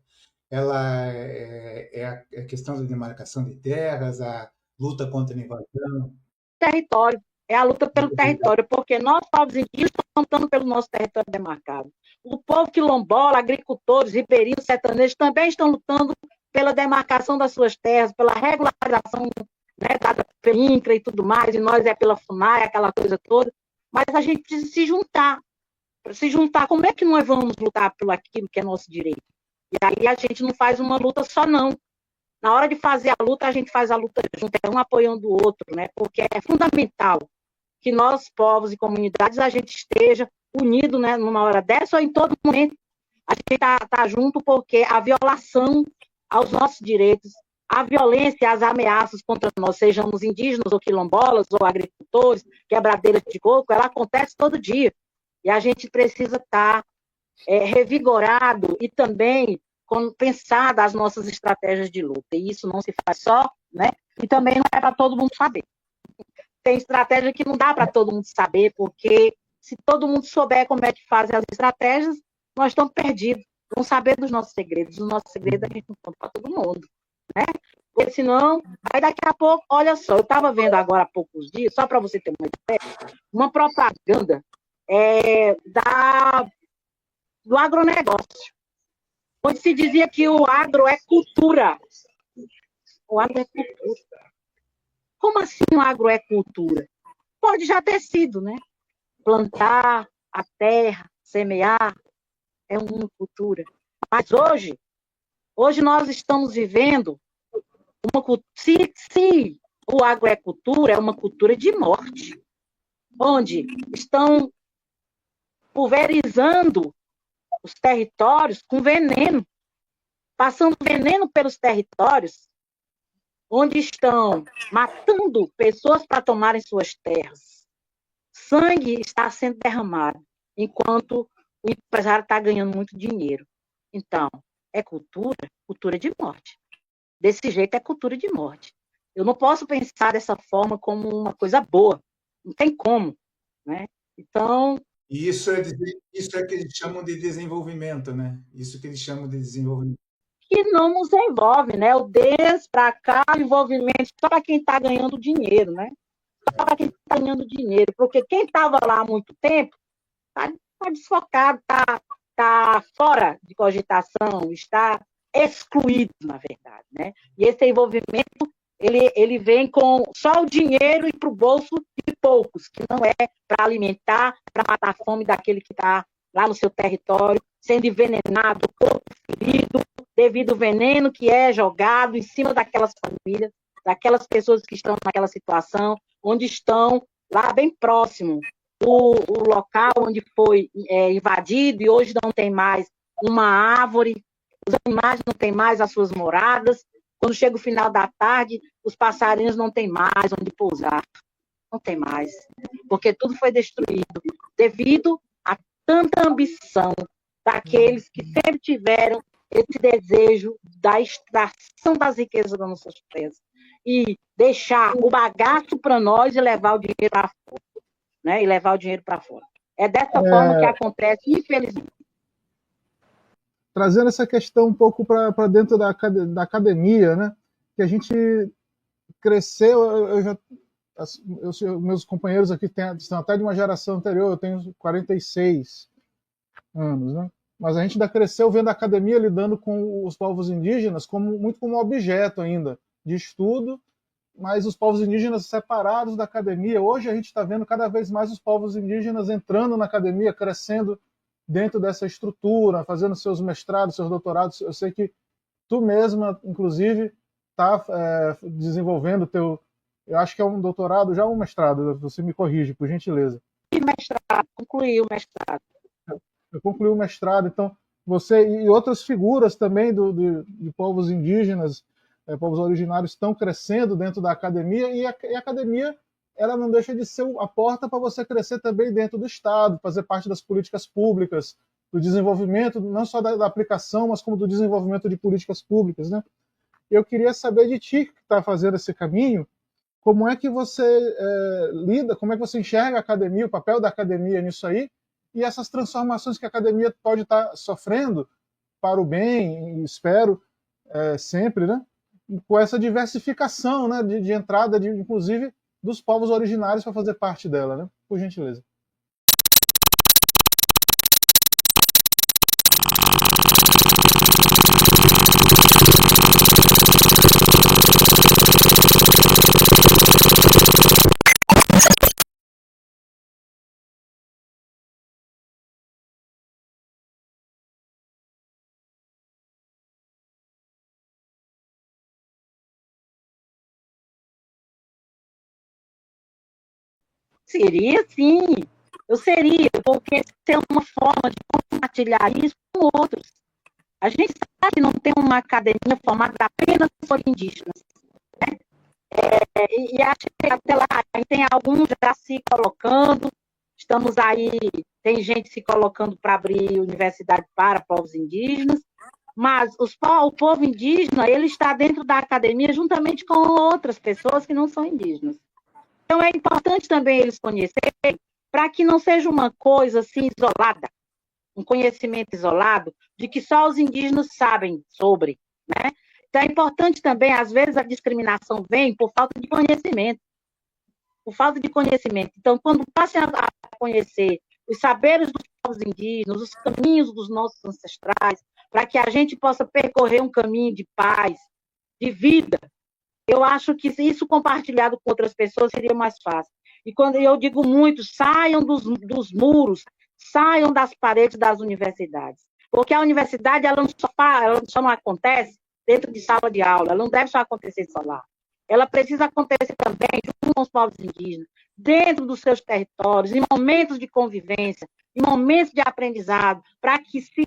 ela é a questão da demarcação de terras, a luta contra a invasão? Território. É a luta pelo território, porque nós, povos indígenas, estamos lutando pelo nosso território demarcado. O povo quilombola, agricultores, ribeirinhos, sertanejos, também estão lutando pela demarcação das suas terras, pela regularização, né, dada pelo INCRA e tudo mais, e nós é pela FUNAI, aquela coisa toda. Mas a gente precisa se juntar. Para se juntar, como é que nós vamos lutar pelo aquilo que é nosso direito? E aí a gente não faz uma luta só, não. Na hora de fazer a luta, a gente faz a luta junto, um apoiando o outro, né? Porque é fundamental que nós, povos e comunidades, a gente esteja unido, né, numa hora dessa ou em todo momento. A gente tá junto porque a violação aos nossos direitos, a violência, as ameaças contra nós, sejamos indígenas ou quilombolas ou agricultores, quebradeiras de coco, ela acontece todo dia. E a gente precisa estar revigorado e também pensar das nossas estratégias de luta. E isso não se faz só, né? E também não é para todo mundo saber. Tem estratégia que não dá para todo mundo saber, porque se todo mundo souber como é que fazem as estratégias, nós estamos perdidos. Vamos saber dos nossos segredos. Os nossos segredos a gente não conta para todo mundo, né? Porque senão, aí daqui a pouco, olha só, eu estava vendo agora há poucos dias, só para você ter uma ideia, uma propaganda do agronegócio, onde se dizia que o agro é cultura. O agro é cultura. Como assim o agro é cultura? Pode já ter sido, né? Plantar a terra, semear, é uma cultura. Mas hoje nós estamos vivendo uma cultura. Se o agro é cultura, é uma cultura de morte, onde estão pulverizando os territórios com veneno, passando veneno pelos territórios, onde estão matando pessoas para tomarem suas terras. Sangue está sendo derramado, enquanto o empresário está ganhando muito dinheiro. Então, é cultura de morte. Desse jeito é cultura de morte. Eu não posso pensar dessa forma como uma coisa boa. Não tem como, né? Então... E isso é que eles chamam de desenvolvimento, né? Isso que eles chamam de desenvolvimento. Que não nos envolve, né? O para cá, o envolvimento só para quem está ganhando dinheiro, né? Só para quem está ganhando dinheiro. Porque quem estava lá há muito tempo está desfocado, está fora de cogitação, está excluído, na verdade, né? E esse envolvimento, ele vem com só o dinheiro e para o bolso de poucos, que não é para alimentar, para matar a fome daquele que está lá no seu território, sendo envenenado, corpo ferido, devido ao veneno que é jogado em cima daquelas famílias, daquelas pessoas que estão naquela situação, onde estão lá bem próximo o local onde foi invadido e hoje não tem mais uma árvore, os animais não têm mais as suas moradas. Quando chega o final da tarde, os passarinhos não têm mais onde pousar. Não tem mais. Porque tudo foi destruído devido a tanta ambição daqueles que sempre tiveram esse desejo da extração das riquezas das nossas terras e deixar o bagaço para nós e levar o dinheiro para fora. Né? E levar o dinheiro para fora. É dessa forma que acontece, infelizmente. Trazendo essa questão um pouco para dentro da academia, né? Que a gente cresceu, meus companheiros aqui são até de uma geração anterior, eu tenho 46 anos, né? Mas a gente ainda cresceu vendo a academia lidando com os povos indígenas muito como objeto ainda de estudo, mas os povos indígenas separados da academia. Hoje a gente está vendo cada vez mais os povos indígenas entrando na academia, crescendo dentro dessa estrutura, fazendo seus mestrados, seus doutorados. Eu sei que tu mesma, inclusive, está desenvolvendo teu... Eu acho que é um doutorado, já um mestrado, você me corrige, por gentileza. Concluí o mestrado. Eu concluí o mestrado, então você e outras figuras também de povos indígenas, povos originários estão crescendo dentro da academia, e a academia ela não deixa de ser a porta para você crescer também dentro do Estado, fazer parte das políticas públicas, do desenvolvimento, não só da aplicação, mas como do desenvolvimento de políticas públicas, né? Eu queria saber de ti, que está fazendo esse caminho, como é que você lida, como é que você enxerga a academia, o papel da academia nisso aí, e essas transformações que a academia pode estar sofrendo para o bem, espero, sempre, né? Com essa diversificação, né, de entrada, inclusive, dos povos originários para fazer parte dela, né? Por gentileza. Seria, sim. Eu seria, porque é uma forma de compartilhar isso com outros. A gente sabe que não tem uma academia formada apenas por indígenas, né? E acho que até lá tem alguns já se colocando, estamos aí, tem gente se colocando para abrir universidade para povos indígenas, mas o povo indígena, ele está dentro da academia juntamente com outras pessoas que não são indígenas. Então, é importante também eles conhecerem, para que não seja uma coisa assim isolada, um conhecimento isolado, de que só os indígenas sabem sobre, né? Então, é importante também, às vezes, a discriminação vem por falta de conhecimento. Por falta de conhecimento. Então, quando passem a conhecer os saberes dos povos indígenas, os caminhos dos nossos ancestrais, para que a gente possa percorrer um caminho de paz, de vida, eu acho que isso compartilhado com outras pessoas seria mais fácil. E quando eu digo muito, saiam dos muros, saiam das paredes das universidades. Porque a universidade ela só não acontece dentro de sala de aula, ela não deve só acontecer só lá. Ela precisa acontecer também junto com os povos indígenas, dentro dos seus territórios, em momentos de convivência, em momentos de aprendizado, para que se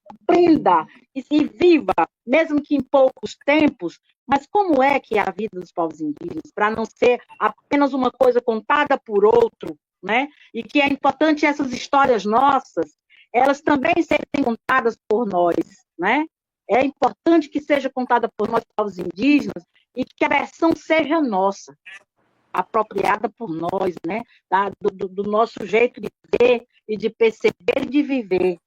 aprenda e se viva, mesmo que em poucos tempos, mas como é que é a vida dos povos indígenas, para não ser apenas uma coisa contada por outro, né? E que é importante essas histórias nossas, elas também serem contadas por nós, né? É importante que seja contada por nós, povos indígenas, e que a versão seja nossa, apropriada por nós, né? Do nosso jeito de ver e de perceber e de viver.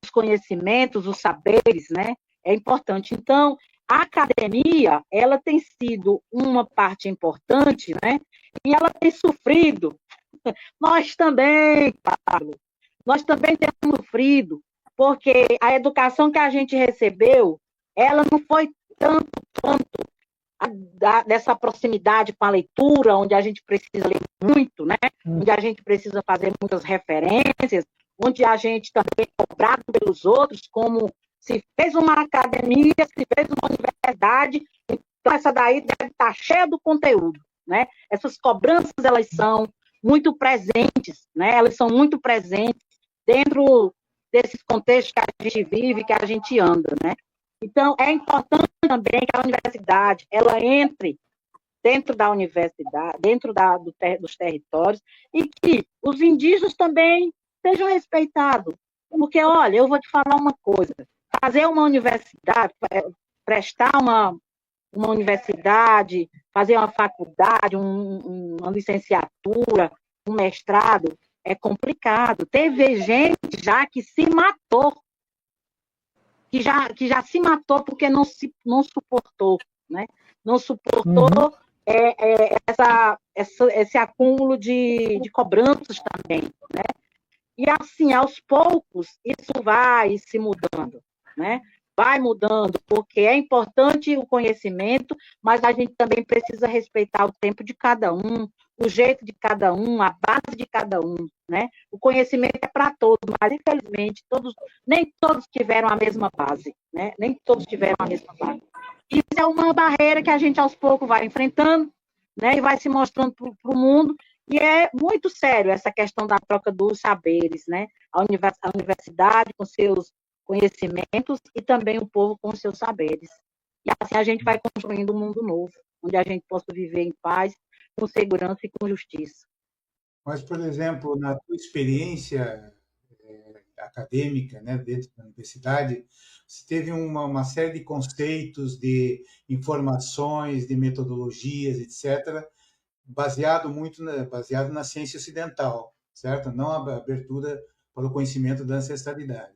Os conhecimentos, os saberes, né? É importante. Então, a academia, ela tem sido uma parte importante, né? E ela tem sofrido. Nós também, Pablo, nós também temos sofrido, porque a educação que a gente recebeu, ela não foi tanto dessa proximidade com a leitura, onde a gente precisa ler muito, né? Onde a gente precisa fazer muitas referências, onde a gente também é cobrado pelos outros, como se fez uma academia, se fez uma universidade, então essa daí deve estar cheia do conteúdo, né? Essas cobranças, elas são muito presentes, né? Elas são muito presentes dentro desses contextos que a gente vive, que a gente anda, né? Então, é importante também que a universidade, ela entre dentro da universidade, dentro dos territórios, e que os indígenas também sejam respeitados. Porque, olha, eu vou te falar uma coisa, fazer uma universidade, prestar uma universidade, fazer uma faculdade, uma licenciatura, um mestrado, é complicado. Teve gente já que se matou, que já se matou porque não suportou, né? Não suportou esse acúmulo de cobranças também, né? E assim, aos poucos, isso vai se mudando, né? Vai mudando, porque é importante o conhecimento, mas a gente também precisa respeitar o tempo de cada um, o jeito de cada um, a base de cada um, né? O conhecimento é para todos, mas infelizmente nem todos tiveram a mesma base, né? Nem todos tiveram a mesma base. Isso é uma barreira que a gente aos poucos vai enfrentando, né? E vai se mostrando para o mundo. E é muito sério essa questão da troca dos saberes, né? A universidade com seus conhecimentos e também o povo com seus saberes. E assim a gente vai construindo um mundo novo, onde a gente possa viver em paz, com segurança e com justiça. Mas, por exemplo, na tua experiência acadêmica, né, dentro da universidade, você teve uma série de conceitos, de informações, de metodologias, etc., baseado na ciência ocidental, certo? Não a abertura para o conhecimento da ancestralidade.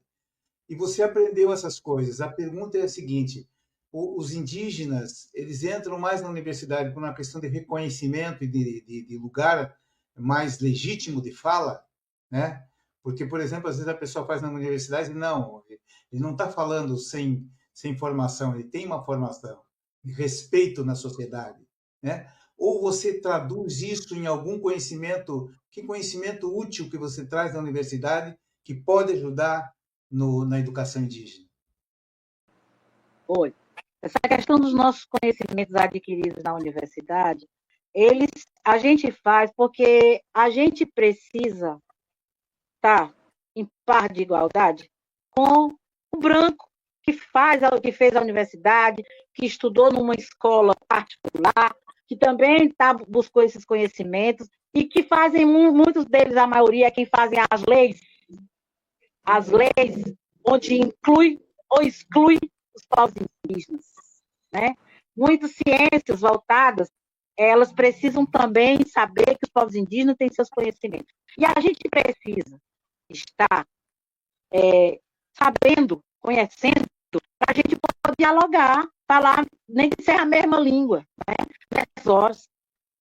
E você aprendeu essas coisas. A pergunta é a seguinte: os indígenas, eles entram mais na universidade por uma questão de reconhecimento e de lugar mais legítimo de fala, né? Porque, por exemplo, às vezes a pessoa faz na universidade, não, ele não está falando sem formação, ele tem uma formação de respeito na sociedade, né? Ou você traduz isso em algum conhecimento, que conhecimento útil que você traz da universidade que pode ajudar na educação indígena? Oi. Essa questão dos nossos conhecimentos adquiridos na universidade, a gente faz porque a gente precisa estar em par de igualdade com o branco que fez a universidade, que estudou numa escola particular, que também buscou esses conhecimentos e que fazem, muitos deles, a maioria, quem fazem as leis onde inclui ou exclui os povos indígenas, né? Muitas ciências voltadas, elas precisam também saber que os povos indígenas têm seus conhecimentos. E a gente precisa estar sabendo, conhecendo, para a gente poder dialogar, falar, nem que seja a mesma língua, né? Nessas horas.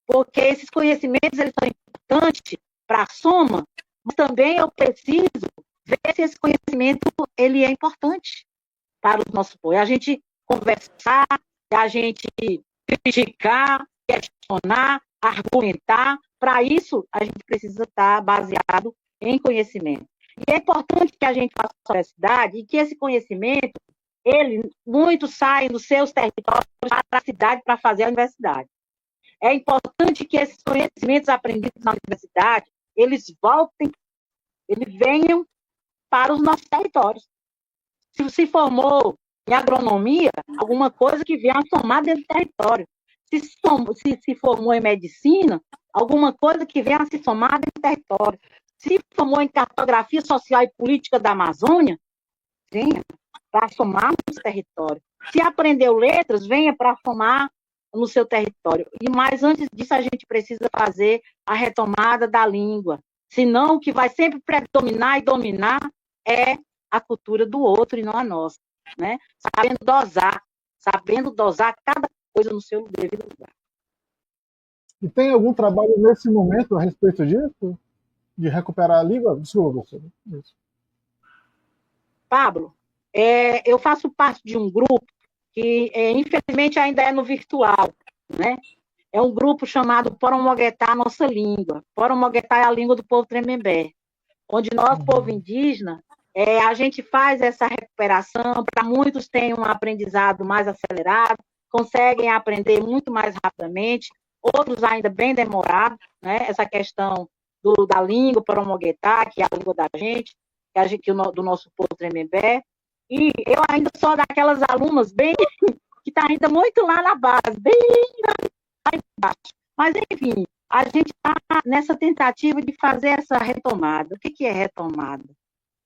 Porque esses conhecimentos, eles são importantes para a soma, mas também eu preciso ver se esse conhecimento ele é importante para o nosso povo. A gente conversar, a gente criticar, questionar, argumentar. Para isso, a gente precisa estar baseado em conhecimento. E é importante que a gente faça a universidade e que esse conhecimento, muitos saem dos seus territórios para a cidade para fazer a universidade. É importante que esses conhecimentos aprendidos na universidade, eles voltem eles venham para os nossos territórios. Se formou em agronomia, alguma coisa que venha a somar dentro do território. Se formou em medicina, alguma coisa que venha a se somar dentro do território. Se formou em cartografia social e política da Amazônia, venha para somar no seu território. Se aprendeu letras, venha para somar no seu território. Mas antes disso, a gente precisa fazer a retomada da língua. Senão, o que vai sempre predominar e dominar é a cultura do outro e não a nossa, né? Sabendo dosar cada coisa no seu devido lugar. E tem algum trabalho nesse momento a respeito disso? De recuperar a língua? Desculpa, professor. Pablo, eu faço parte de um grupo que, infelizmente, ainda é no virtual, né? É um grupo chamado Poromoguetá Nossa Língua. Poromoguetá é a língua do povo Tremembé, onde nós, povo indígena, a gente faz essa recuperação. Para muitos tem um aprendizado mais acelerado, conseguem aprender muito mais rapidamente, outros ainda bem demorado, né? Essa questão da língua Poromoguetá, que é a língua da gente, do nosso povo Tremembé. E eu ainda sou daquelas alunas que está ainda muito lá na base, bem lá embaixo. Mas, enfim, a gente está nessa tentativa de fazer essa retomada. O que é retomada?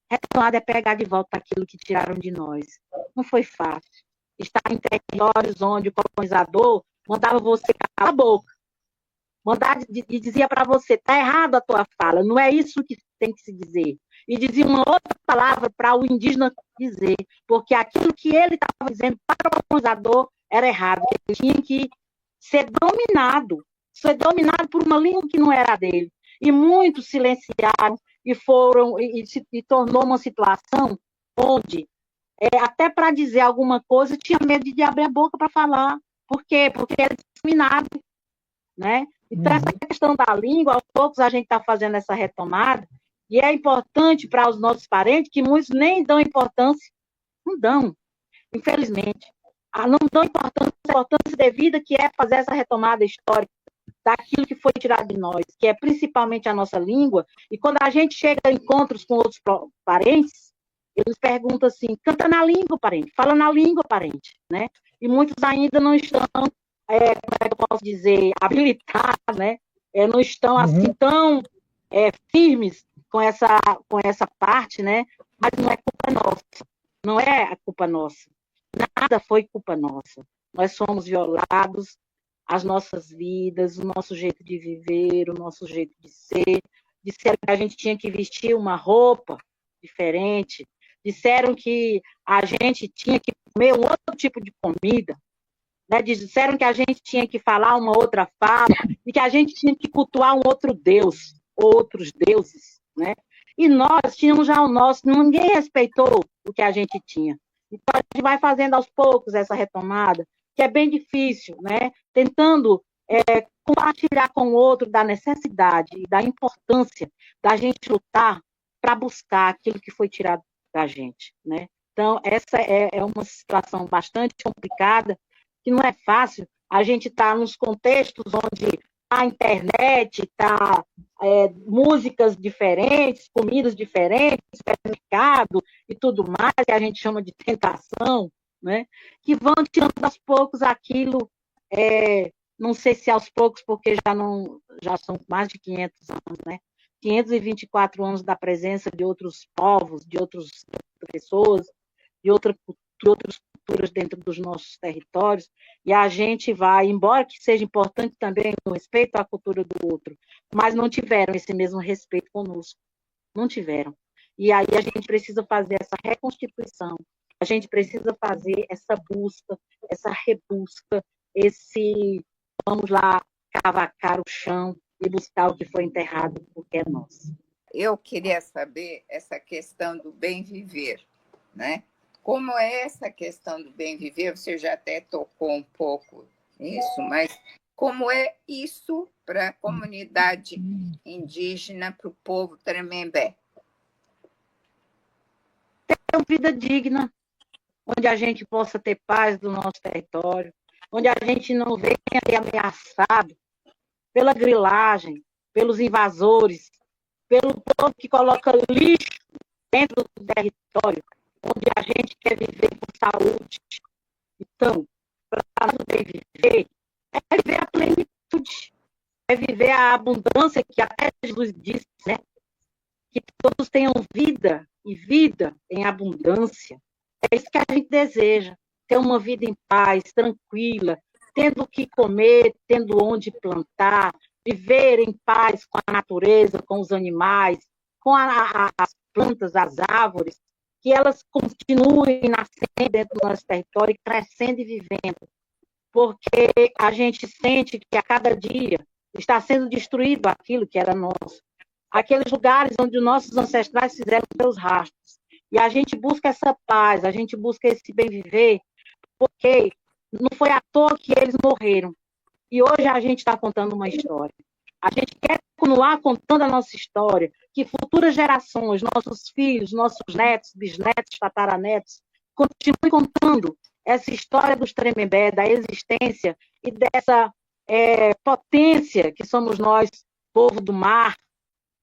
Retomada é pegar de volta aquilo que tiraram de nós. Não foi fácil. Estar em territórios onde o colonizador mandava você calar a boca. E dizia para você, está errado a tua fala, não é isso que tem que se dizer. E dizia uma outra palavra para o indígena dizer, porque aquilo que ele estava dizendo para o colonizador era errado, ele tinha que ser dominado por uma língua que não era dele. E muitos silenciaram e tornou uma situação onde, até para dizer alguma coisa, tinha medo de abrir a boca para falar. Por quê? Porque era discriminado, né? Então, essa questão da língua, aos poucos a gente está fazendo essa retomada, e é importante para os nossos parentes, que muitos nem dão importância, não dão, infelizmente. Não dão importância devida, que é fazer essa retomada histórica daquilo que foi tirado de nós, que é principalmente a nossa língua. E quando a gente chega a encontros com outros parentes, eles perguntam assim, canta na língua, parente, fala na língua, parente, né? E muitos ainda não estão, como é que eu posso dizer, habilitados, né? Não estão assim tão firmes com essa parte, né? Mas não é culpa nossa, não é a culpa nossa. Nada foi culpa nossa. Nós somos violados, as nossas vidas, o nosso jeito de viver, o nosso jeito de ser. Disseram que a gente tinha que vestir uma roupa diferente. Disseram que a gente tinha que comer um outro tipo de comida. Né? Disseram que a gente tinha que falar uma outra fala e que a gente tinha que cultuar um outro Deus, outros deuses. Né? E nós tínhamos já o nosso, ninguém respeitou o que a gente tinha. Então, a gente vai fazendo aos poucos essa retomada, que é bem difícil, né? Tentando compartilhar com o outro da necessidade e da importância da gente lutar para buscar aquilo que foi tirado da gente, né? Então, essa é uma situação bastante complicada, que não é fácil. A gente está nos contextos onde a internet, músicas diferentes, comidas diferentes, supermercado e tudo mais, que a gente chama de tentação, né? Que vão tirando aos poucos aquilo, não sei se aos poucos, porque já são mais de 500 anos, né? 524 anos da presença de outros povos, de outras pessoas, de outras culturas dentro dos nossos territórios, e a gente vai, embora que seja importante também o respeito à cultura do outro, mas não tiveram esse mesmo respeito conosco, não tiveram. E aí a gente precisa fazer essa reconstituição, a gente precisa fazer essa busca, essa rebusca, vamos lá, cavacar o chão e buscar o que foi enterrado, porque é nosso. Eu queria saber essa questão do bem viver, né? Como é essa questão do bem viver? Você já até tocou um pouco nisso, mas como é isso para a comunidade indígena, para o povo Tremembé? Ter uma vida digna, onde a gente possa ter paz do nosso território, onde a gente não venha ser ameaçado pela grilagem, pelos invasores, pelo povo que coloca lixo dentro do território, onde a gente quer viver com saúde. Então, para viver, é viver a plenitude, é viver a abundância que até Jesus disse, né? Que todos tenham vida e vida em abundância. É isso que a gente deseja, ter uma vida em paz, tranquila, tendo o que comer, tendo onde plantar, viver em paz com a natureza, com os animais, com as plantas, as árvores, que elas continuem nascendo dentro do nosso território, crescendo e vivendo. Porque a gente sente que a cada dia está sendo destruído aquilo que era nosso. Aqueles lugares onde os nossos ancestrais fizeram seus rastros. E a gente busca essa paz, a gente busca esse bem viver, porque não foi à toa que eles morreram. E hoje a gente está contando uma história. A gente quer continuar contando a nossa história, que futuras gerações, nossos filhos, nossos netos, bisnetos, tataranetos, continuem contando essa história dos Tremembé, da existência e dessa potência que somos nós, povo do mar,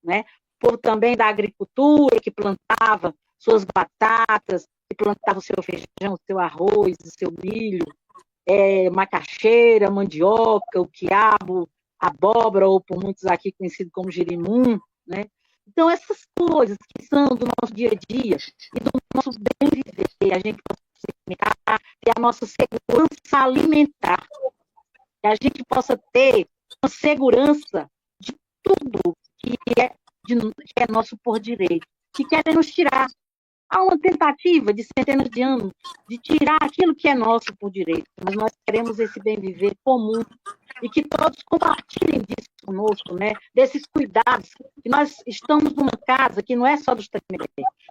né? Povo também da agricultura, que plantava suas batatas, que plantava o seu feijão, o seu arroz, o seu milho, macaxeira, mandioca, o quiabo, abóbora, ou por muitos aqui conhecido como girimum, né? Então, essas coisas que são do nosso dia a dia e do nosso bem viver, a gente possa ter a nossa segurança alimentar, que a gente possa ter uma segurança de tudo que é nosso por direito, que querem nos tirar. Há uma tentativa de centenas de anos de tirar aquilo que é nosso por direito, mas nós queremos esse bem viver comum e que todos compartilhem disso conosco, né? Desses cuidados, que nós estamos numa casa que não é só dos Tremembé,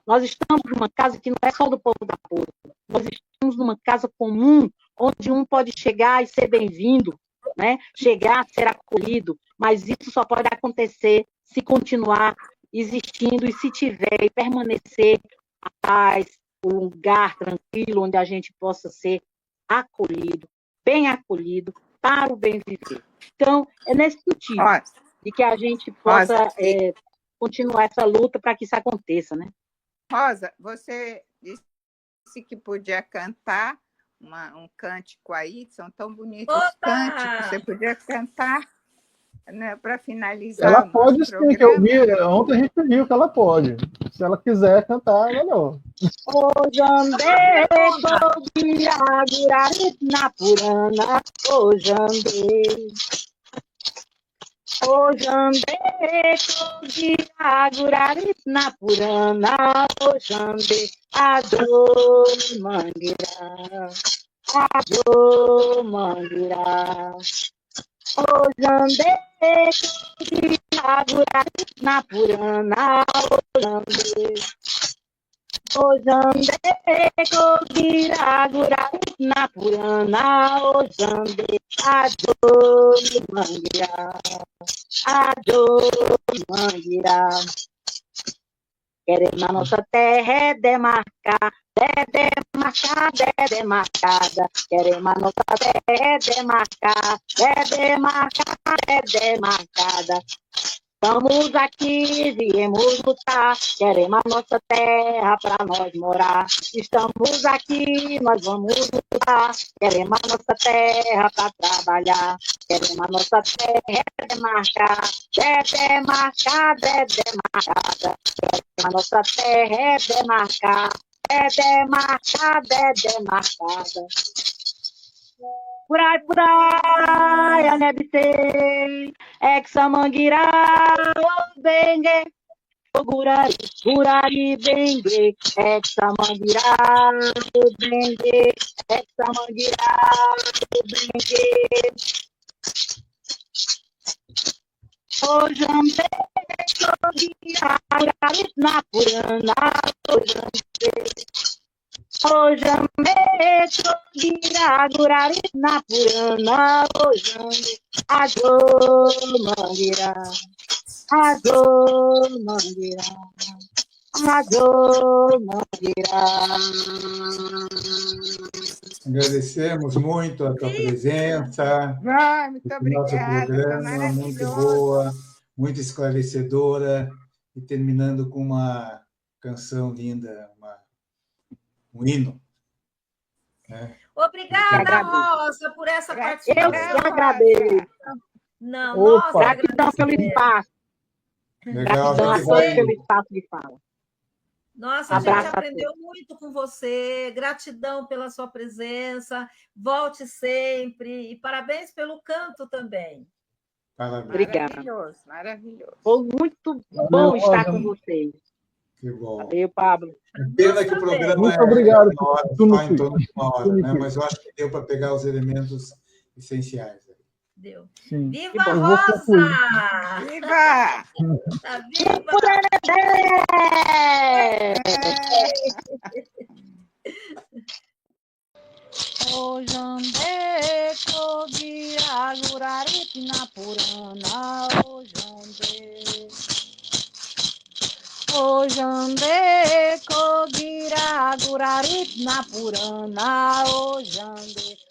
nós estamos numa casa que não é só do povo da Poça, nós estamos numa casa comum, onde um pode chegar e ser bem-vindo, né? Chegar, ser acolhido, mas isso só pode acontecer se continuar existindo e se tiver e permanecer a paz, o lugar tranquilo onde a gente possa ser acolhido, bem acolhido, para o bem viver. Então, é nesse sentido de que a gente possa continuar essa luta para que isso aconteça, né? Rosa, você disse que podia cantar um cântico aí, são tão bonitos os cânticos, você podia cantar, né, para finalizar. Ela pode sim, programa. que eu vi, ontem a gente viu que ela pode. Se ela quiser cantar, melhor. Ojambe, Kogiragurat Napurana, Ojambe. Ojambe, Kogiragurat Napurana, Ojambe, Ador Mangira, Ador Mangira. Ojambe, Kogiragurat Napurana, Ojambe. Ojambe, Kogiragurat Napurana, Ojambe, Ador Mangira, Ador Mangira. Queremos a nossa terra é demarcada, demarcada. Queremos a nossa terra é demarcada. Estamos aqui, viemos lutar, queremos a nossa terra para nós morar. Estamos aqui, nós vamos lutar, queremos a nossa terra para trabalhar. Queremos a nossa terra demarcada, demarcada. Queremos a nossa terra demarcada, demarcada. Purai, anebitei, examanguirá, bengue, gurari, bengue, examanguirá, bengue, examanguirá, bengue. Ojambe, Kogiragurat Napurana, Ojambe. Ojambe, Kogiragurat Napurana, Ojambe, Ador Mangira, Ador Mangira, Ador Mangira. Agradecemos muito a tua presença. Muito Nosso obrigada, programa muito boa, muito esclarecedora. e terminando com uma canção linda, um hino. Né? Obrigada, Rosa, por essa participação. Eu que agradeço. Não, Opa. nossa, Gratidão pelo espaço. Legal, Gratidão a todos pelo espaço de fala. Nossa, Abraço a gente aprendeu muito com você. Gratidão pela sua presença. Volte sempre. E parabéns pelo canto também. Parabéns. Obrigada. Maravilhoso, maravilhoso. Foi muito bom estar com vocês. Que bom. Valeu, Pablo. Pena que o programa Muito obrigado, só em torno de uma hora, né? Mas eu acho que deu para pegar os elementos essenciais. Deu. Sim. Viva a Rosa! Viva! Viva! Ojande kogira guraripina purana ojande. Ojande kogira guraripina purana ojande.